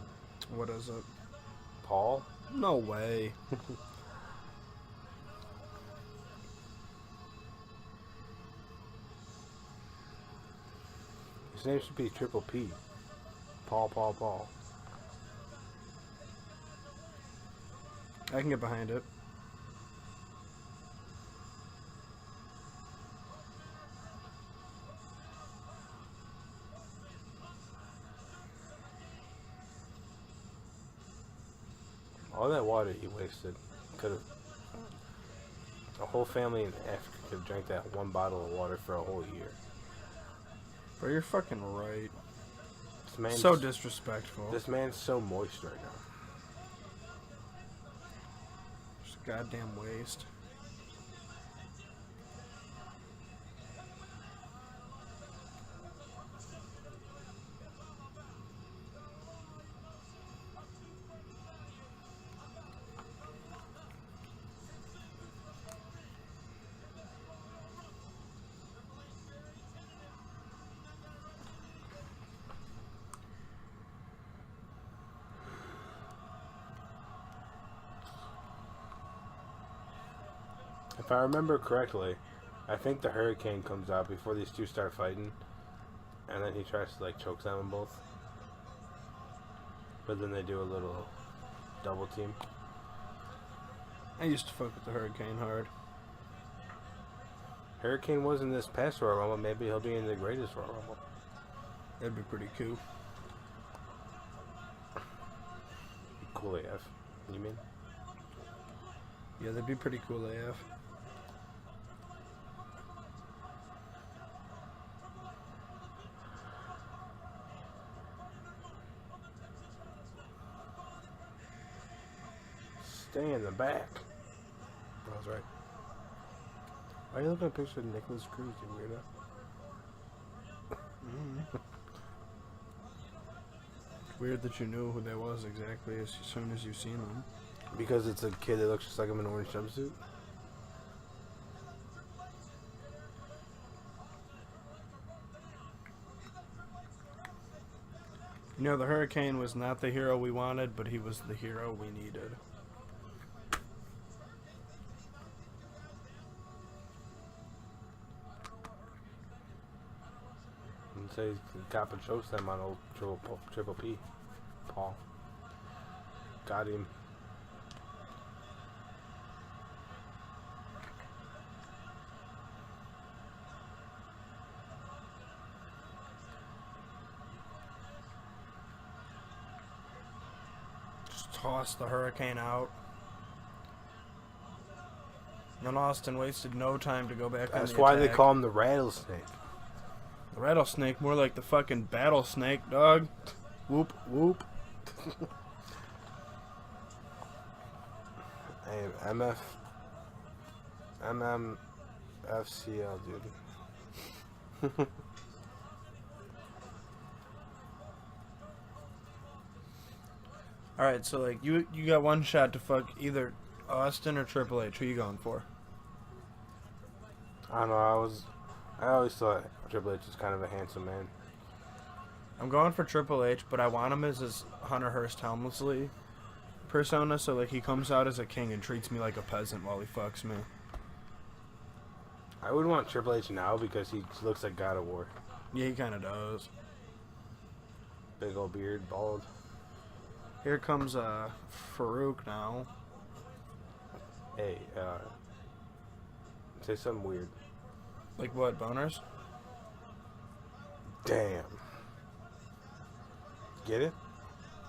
What is it? Paul? No way. His name should be Triple P. Paul. I can get behind it. All that water he wasted could have. A whole family in Africa could have drank that one bottle of water for a whole year. Bro, you're fucking right. This man's So disrespectful. This man's so moist right now. Just a goddamn waste. If I remember correctly, I think the Hurricane comes out before these two start fighting, and then he tries to like choke them both. But then they do a little double team. I used to fuck with the Hurricane hard. Hurricane was in this past Royal Rumble. Maybe he'll be in the greatest Royal Rumble. That'd be pretty cool. Cool AF. You mean? Yeah, that'd be pretty cool AF. Stay in the back. I was right. Why are you looking at a picture of Nicholas Cruz, you weirdo? Weird that you knew who that was exactly as soon as you seen him. Because it's a kid that looks just like him in an orange jumpsuit? You know, the Hurricane was not the hero we wanted, but he was the hero we needed. And say he got and chokes them on old Triple P. Paul. Got him. Just tossed the Hurricane out. And then Austin wasted no time to go back on the That's why they attack. call him the Rattlesnake. The Rattlesnake, more like the fucking Battle Snake, dog. Whoop, whoop. Hey, MMFCL, dude. Alright, so like you got one shot to fuck either Austin or Triple H. Who you going for? I don't know, I always thought Triple H was kind of a handsome man. I'm going for Triple H, but I want him as his Hunter Hearst Helmsley persona, so like he comes out as a king and treats me like a peasant while he fucks me. I would want Triple H now because he looks like God of War. Yeah, he kind of does. Big old beard, bald. Here comes Farouk now. Hey, say something weird. Like what, boners? Damn. Get it?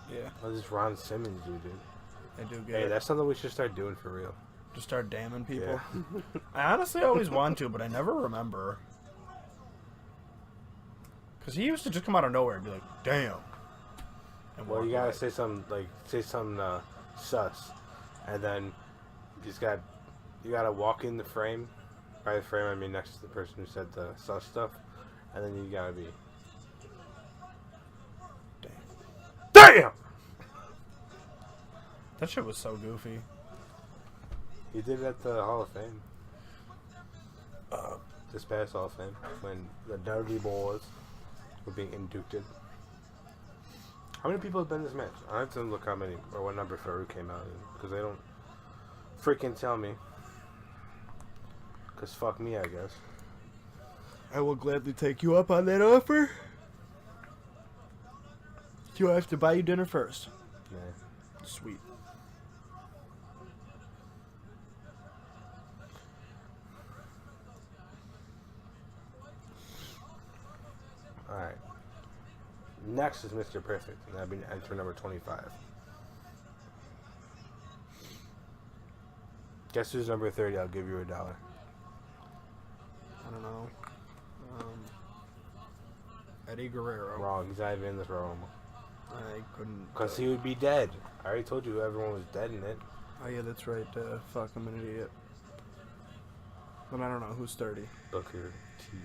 Yeah. What does Ron Simmons do, dude? I do get Hey, it. that's something we should start doing for real. Just start damning people. Yeah. I honestly always want to, but I never remember. Because he used to just come out of nowhere and be like, damn. And Well, walk you gotta away. say something sus, and then you gotta walk in the frame. By the frame, I mean next to the person who said the sus stuff, and then you gotta be damn. That shit was so goofy. He did it at the Hall of Fame. This past Hall of Fame, when the Dudley Boys were being inducted. How many people have been in this match? I have to look how many or what number Farouk came out in, because they don't freaking tell me. Because fuck me, I guess. I will gladly take you up on that offer. Do I have to buy you dinner first? Nah. Sweet. Alright. Next is Mr. Perfect, and that'd be enter number 25. Guess who's number 30? I'll give you $1. I don't know. Eddie Guerrero. Wrong, he's not even in this room. I couldn't. Because he would be dead. I already told you everyone was dead in it. Oh yeah, that's right. Fuck, I'm an idiot. But I don't know who's 30. Booker T.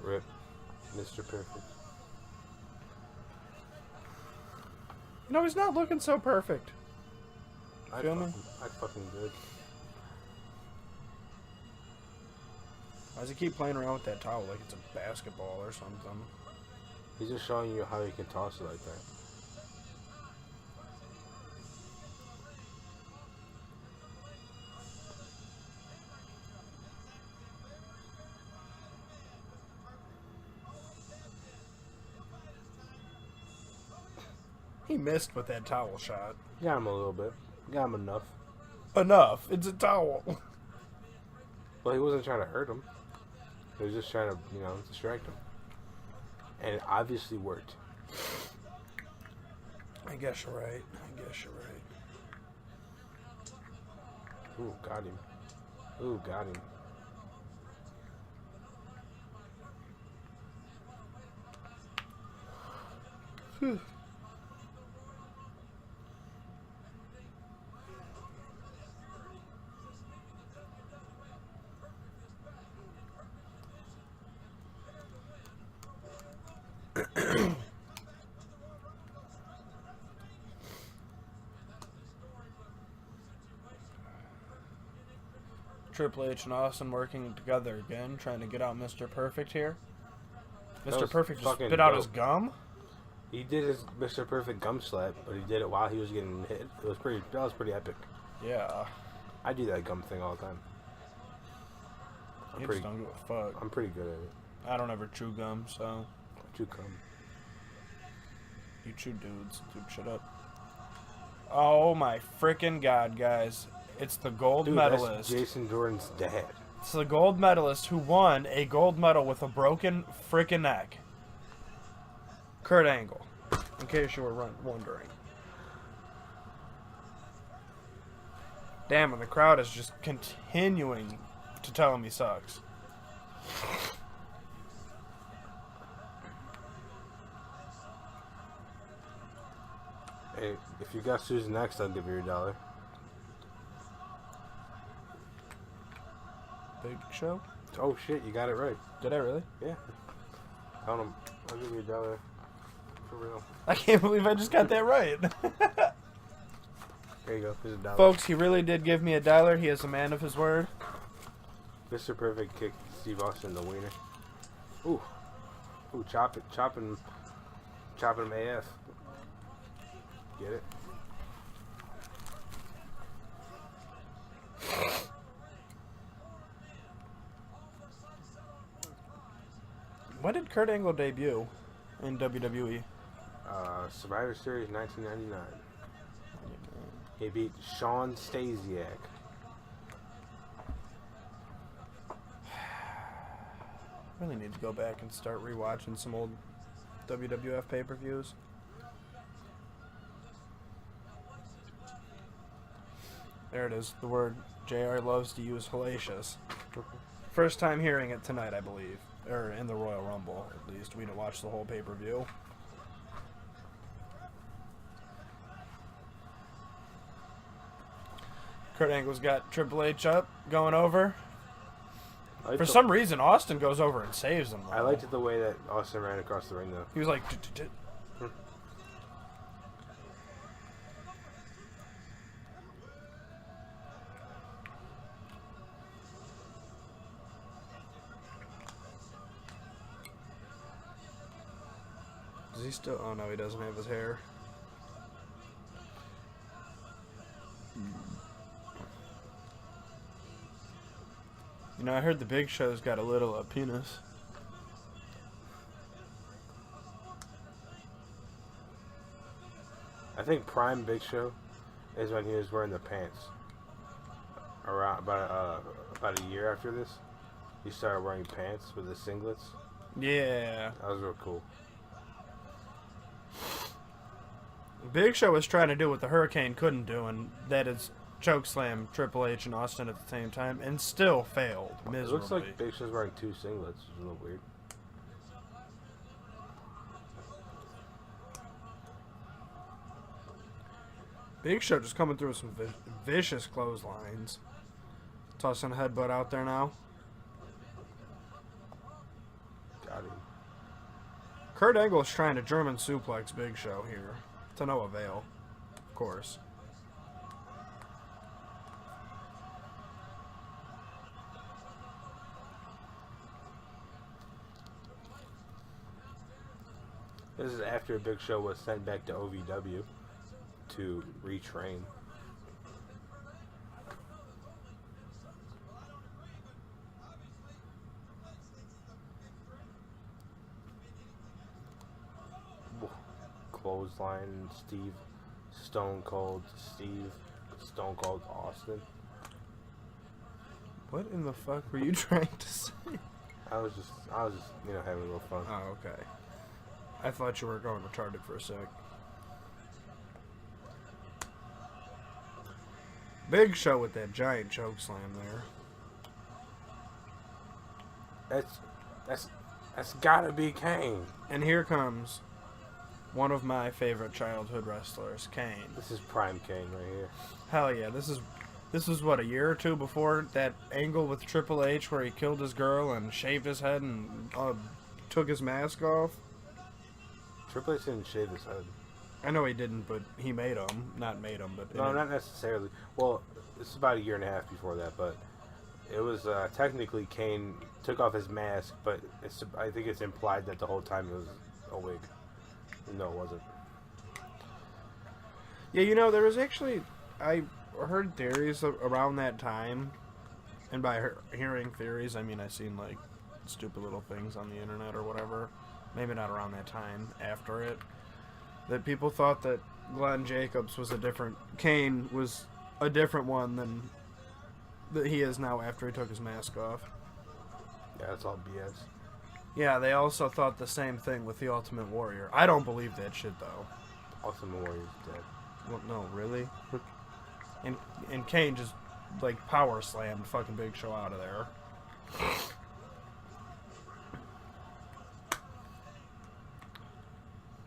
Rip. Mr. Perfect. You know, he's not looking so perfect. I Feel me? fucking good. Why does he keep playing around with that towel like it's a basketball or something? He's just showing you how he can toss it like that. He missed with that towel shot. Got him a little bit. Got him enough. Enough. It's a towel. Well, he wasn't trying to hurt him. He was just trying to, distract him. And it obviously worked. I guess you're right. Ooh, got him. Ooh, got him. Triple H and Austin working together again, trying to get out Mr. Perfect here. That Mr. was Perfect just fucking spit out dope. his gum. He did his Mr. Perfect gum slap, but he did it while he was getting hit. That was pretty epic. Yeah. I do that gum thing all the time. You just don't give a fuck. I'm pretty good at it. I don't ever chew gum, so. Chew gum. You chew dudes. Dude, shut up. Oh my freaking god, guys. It's the gold medalist. That's Jason Jordan's dad. It's the gold medalist who won a gold medal with a broken freaking neck. Kurt Angle. In case you were wondering. Damn, and the crowd is just continuing to tell him he sucks. Hey, if you got Susan next, I'll give you $1. Big Show? Oh shit, you got it right. Did I really? Yeah. I'll give you $1 for real. I can't believe I just got that right. There you go. Here's $1. Folks, he really did give me $1. He is a man of his word. Mr. Perfect kicked Steve Austin in the wiener. Ooh. Ooh, chopping him AF. Get it? When did Kurt Angle debut in WWE? Survivor Series 1999. He beat Shawn Stasiak. Really need to go back and start rewatching some old WWF pay-per-views. There it is, the word JR loves to use, hellacious. First time hearing it tonight, I believe. Or in the Royal Rumble, at least. We didn't watch the whole pay-per-view. Kurt Angle's got Triple H up, going over. For some reason, Austin goes over and saves him, though. I liked it the way that Austin ran across the ring, though. He was like... Does he still... Oh, no, he doesn't have his hair. You know, I heard the Big Show's got a little penis. I think prime Big Show is when he was wearing the pants. Around about a year after this, he started wearing pants with the singlets. Yeah. That was real cool. Big Show was trying to do what the Hurricane couldn't do, and that is chokeslam Triple H and Austin at the same time, and still failed miserably. It looks like Big Show's wearing two singlets, which is a little weird. Big Show just coming through with some vicious clotheslines. Tossing a headbutt out there now. Got him. Kurt Angle is trying to German suplex Big Show here. To no avail, of course. This is after Big Show was sent back to OVW to retrain. Clothesline Steve, Stone Cold Steve, Stone Cold Austin. What in the fuck were you trying to say? I was just having a little fun. Oh, okay. I thought you were going retarded for a sec. Big Show with that giant chokeslam there. That's gotta be Kane. And here comes one of my favorite childhood wrestlers, Kane. This is prime Kane right here. Hell yeah, this is what, a year or two before that angle with Triple H where he killed his girl and shaved his head and took his mask off. Triple H didn't shave his head. I know he didn't, but he made him. Not made him, but... No, not necessarily. Well, this is about a year and a half before that, but it was technically Kane took off his mask, but I think it's implied that the whole time it was a wig. No, it wasn't. Yeah, you know, there was actually... I heard theories around that time, and by hearing theories, I mean I seen, like, stupid little things on the internet or whatever. Maybe not around that time, after it. That people thought that Glenn Jacobs was Kane was a different one than that he is now after he took his mask off. Yeah, that's all BS. Yeah, they also thought the same thing with the Ultimate Warrior. I don't believe that shit, though. Ultimate Warrior's dead. Well, no, really? And Kane just, like, power slammed fucking Big Show out of there.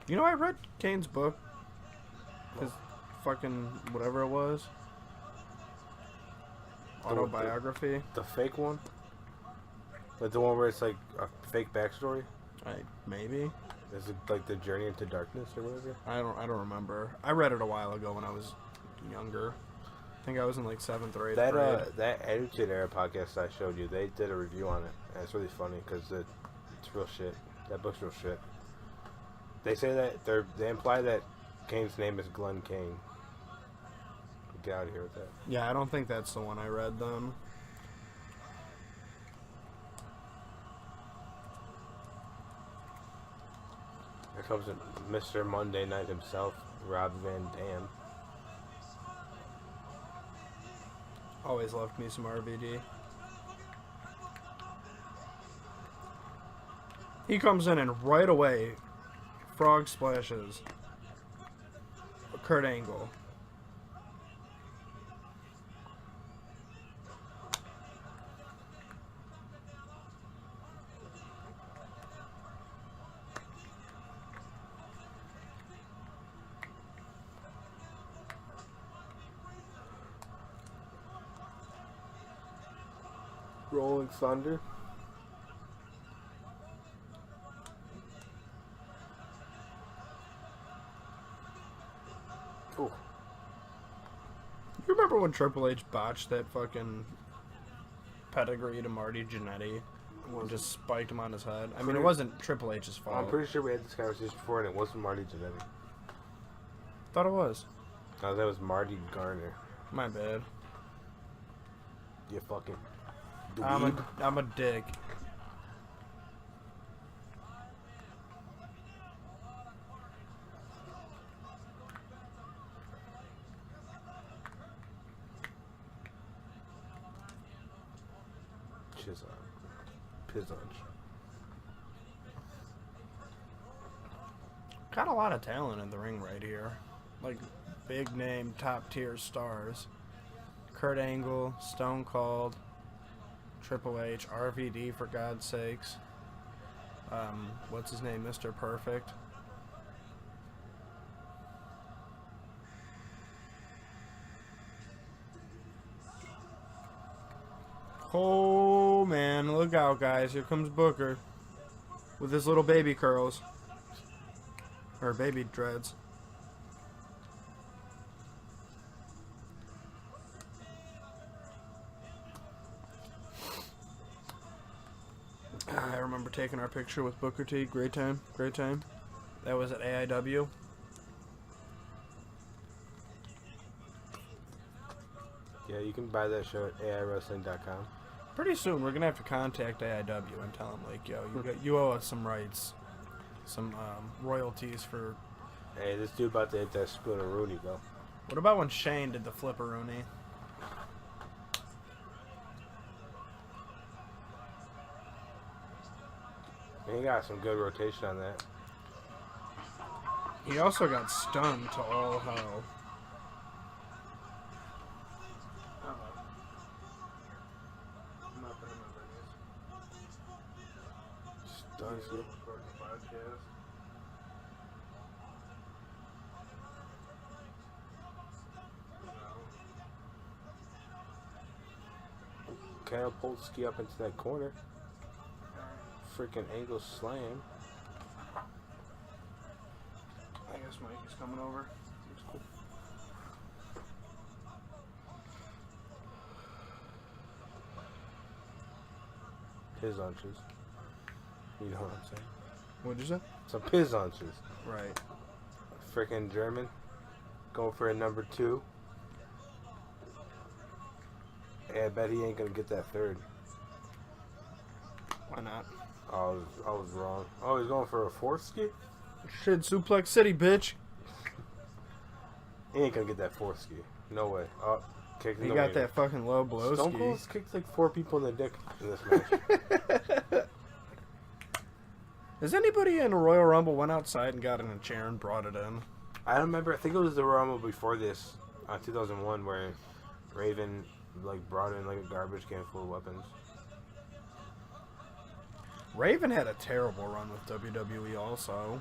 You know, I read Kane's book. His fucking whatever it was. Autobiography. The fake one? Like the one where it's like a fake backstory? Maybe. Is it like the Journey into Darkness or whatever? I don't remember. I read it a while ago when I was younger. I think I was in like 7th or 8th That grade. that Attitude Era podcast I showed you, they did a review on it, and it's really funny because it's real shit. That book's real shit. They say that they imply that Kane's name is Glenn Kane. Get out of here with that. Yeah, I don't think that's the one I read then. Here comes Mr. Monday Night himself, Rob Van Dam. Always loved me some RVD. He comes in and right away, frog splashes. Kurt Angle. Rolling Thunder. Oh. You remember when Triple H botched that fucking pedigree to Marty Jannetty and just spiked him on his head? I mean, it wasn't Triple H's fault. I'm pretty sure we had this conversation before, and it wasn't Marty Jannetty. Thought it was. No, that was Marty Garner. My bad. You fucking I'm a dick. Pizzange. Got a lot of talent in the ring right here. Like, big name, top tier stars. Kurt Angle, Stone Cold, Triple H, RVD for God's sakes. What's his name? Mr. Perfect. Oh man, look out guys, here comes Booker. With his little baby curls. Or baby dreads. I remember taking our picture with Booker T. Great time. Great time. That was at AIW. Yeah, you can buy that show at AIWrestling.com. Pretty soon, we're going to have to contact AIW and tell them, like, yo, you owe us some rights. Some royalties for... Hey, this dude about to hit that Spooneroonie, though. What about when Shane did the Flipperoonie? He got some good rotation on that. He also got stunned to all hell. Stuns you. Catapultski up into that corner. Freaking Angle slam. I guess Mike is coming over. Looks cool. Piz hunches. You know what I'm saying? What'd you say? Some piz hunches. Right. Freaking German. Going for a number 2. Yeah, I bet he ain't gonna get that third. Why not? I was wrong. Oh, he's going for a 4th ski? Shit, Suplex City, bitch. He ain't gonna get that 4th ski. No way. Oh, kicked He got that fucking low blow Stone ski. Cold's kicked like 4 people in the dick in this match. Has anybody in a Royal Rumble went outside and got in a chair and brought it in? I don't remember. I think it was the Rumble before this, 2001, where Raven brought in like a garbage can full of weapons. Raven had a terrible run with WWE also.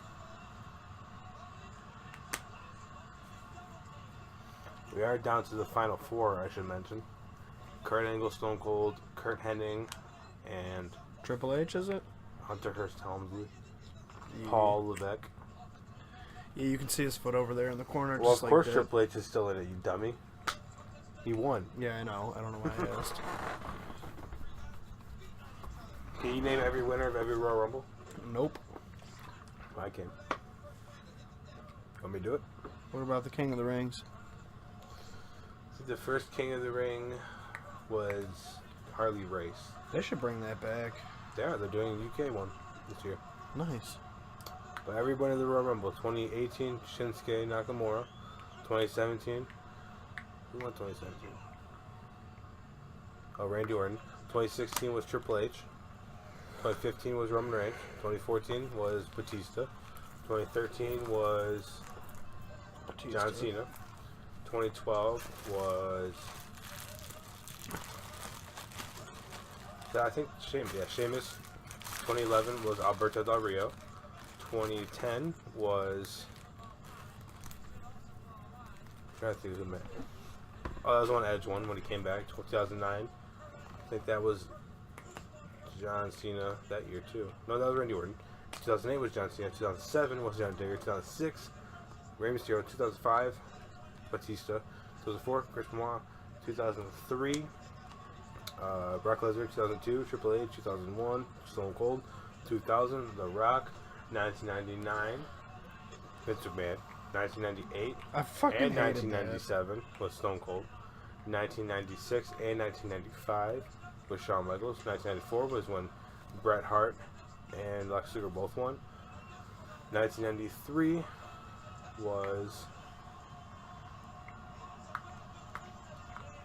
We are down to the final 4, I should mention. Kurt Angle, Stone Cold, Kurt Hennig, and Triple H, is it? Hunter Hearst Helmsley, Yeah. Paul Levesque. Yeah, you can see his foot over there in the corner. Well, just of course like that. Triple H is still in it, you dummy. He won. Yeah, I know. I don't know why I asked. Can you name every winner of every Royal Rumble? Nope. I can. Want me to do it? What about the King of the Rings? The first King of the Ring was Harley Race. They should bring that back. They're doing a UK one this year. Nice. But every winner of the Royal Rumble. 2018, Shinsuke Nakamura. 2017. Who won 2017? Oh, Randy Orton. 2016 was Triple H. 2015 was Roman Reigns. 2014 was Batista. 2013 was John Cena. 2012 was... I think Sheamus. 2011 was Alberto Del Rio. 2010 was... I'm trying to think who met. Oh, that was one Edge one when he came back. 2009. I think that was John Cena that year too. No, that was Randy Orton. 2008 was John Cena. 2007 was John Digger. 2006, Rey Mysterio. 2005, Batista. 2004, Chris Benoit. 2003, Brock Lesnar. 2002, Triple H. 2001, Stone Cold. 2000, The Rock. 1999, Vince McMahon. 1998 I fucking and hated 1997 was Stone Cold. 1996 and 1995 was Shawn Michaels. 1994 was when Bret Hart and Lex Luger both won. 1993 was...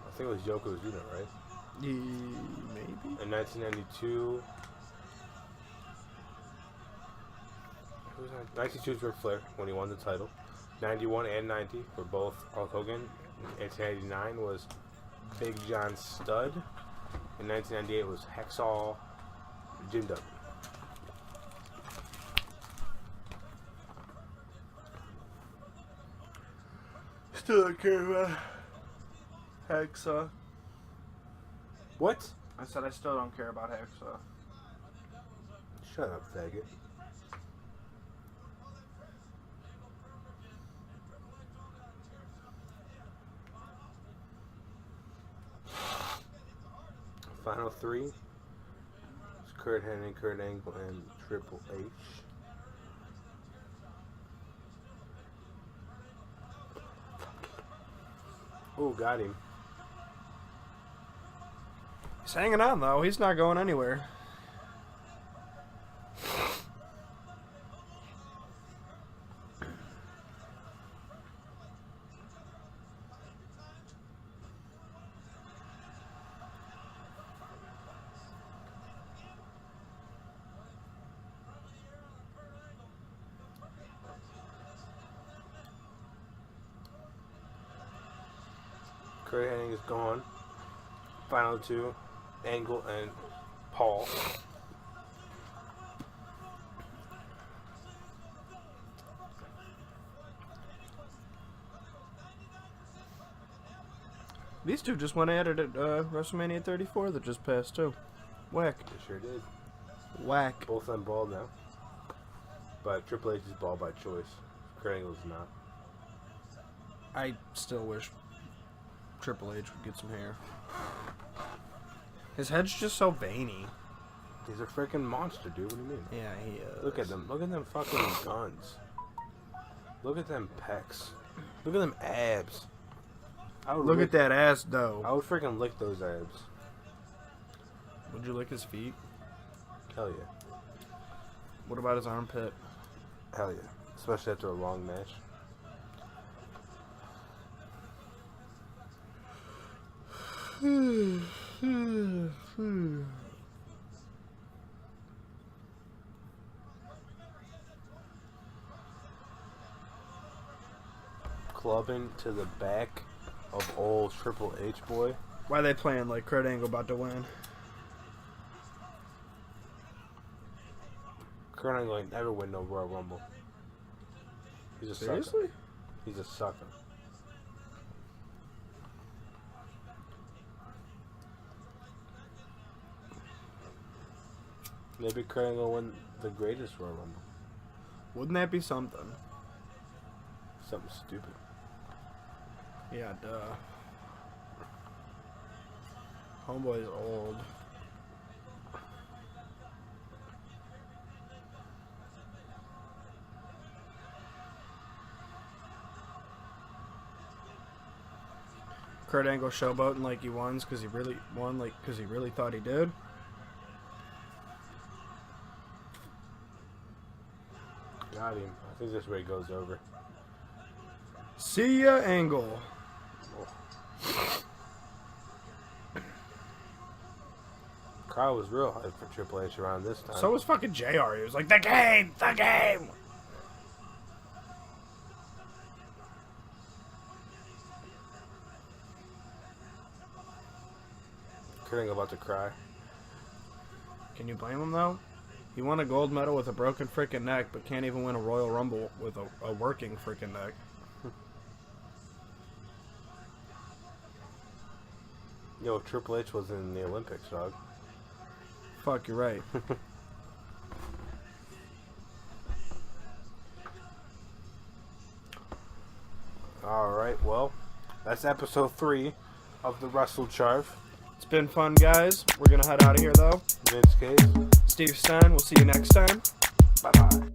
I think it was Yokozuna, right? Maybe. In 1992... 92 was Ric Flair when he won the title. 91 and 90 were both Hulk Hogan. 1989 was Big John Studd. In 1998 was Hacksaw Jim Duggan. Still don't care about Hacksaw. What? I said I still don't care about Hacksaw. Shut up, faggot. Final three. It's Kurt Hennig, Kurt Angle, and Triple H. Oh, got him. He's hanging on though. He's not going anywhere. Kurt Hennig is gone. Final two, Angle and Paul. These two just went at it at WrestleMania 34 that just passed too. Whack. They sure did. Whack. Both of them bald now. But Triple H is bald by choice. Kurt Angle is not. I still wish Triple H would get some hair. His head's just so veiny. He's a freaking monster, dude. What do you mean? Yeah, he is. Look at them. Look at them fucking guns. Look at them pecs. Look at them abs. Look at that ass, though. I would freaking lick those abs. Would you lick his feet? Hell yeah. What about his armpit? Hell yeah. Especially after a long match. Clubbing to the back of old Triple H boy. Why are they playing like Kurt Angle about to win? Kurt Angle ain't never win no Royal Rumble. He's a Seriously? sucker. He's a sucker. Maybe Kurt Angle win the greatest Royal Rumble. Wouldn't that be something? Something stupid. Yeah, duh. Homeboy's old. Kurt Angle showboating like he won because he really won, like because he really thought he did. Got him. I think this way goes over. See ya, Angle. Crowd was real hyped for Triple H around this time. So was fucking JR. He was like, the game! The game! Kurt Angle about to cry. Can you blame him, though? He won a gold medal with a broken freaking neck, but can't even win a Royal Rumble with a working freaking neck. Yo, Triple H was in the Olympics, dog. Fuck, you're right. Alright, well, that's episode 3 of the Wrestle Charf. It's been fun, guys. We're gonna head out of here, though. Vince Case. Steve Stein, we'll see you next time. Bye-bye.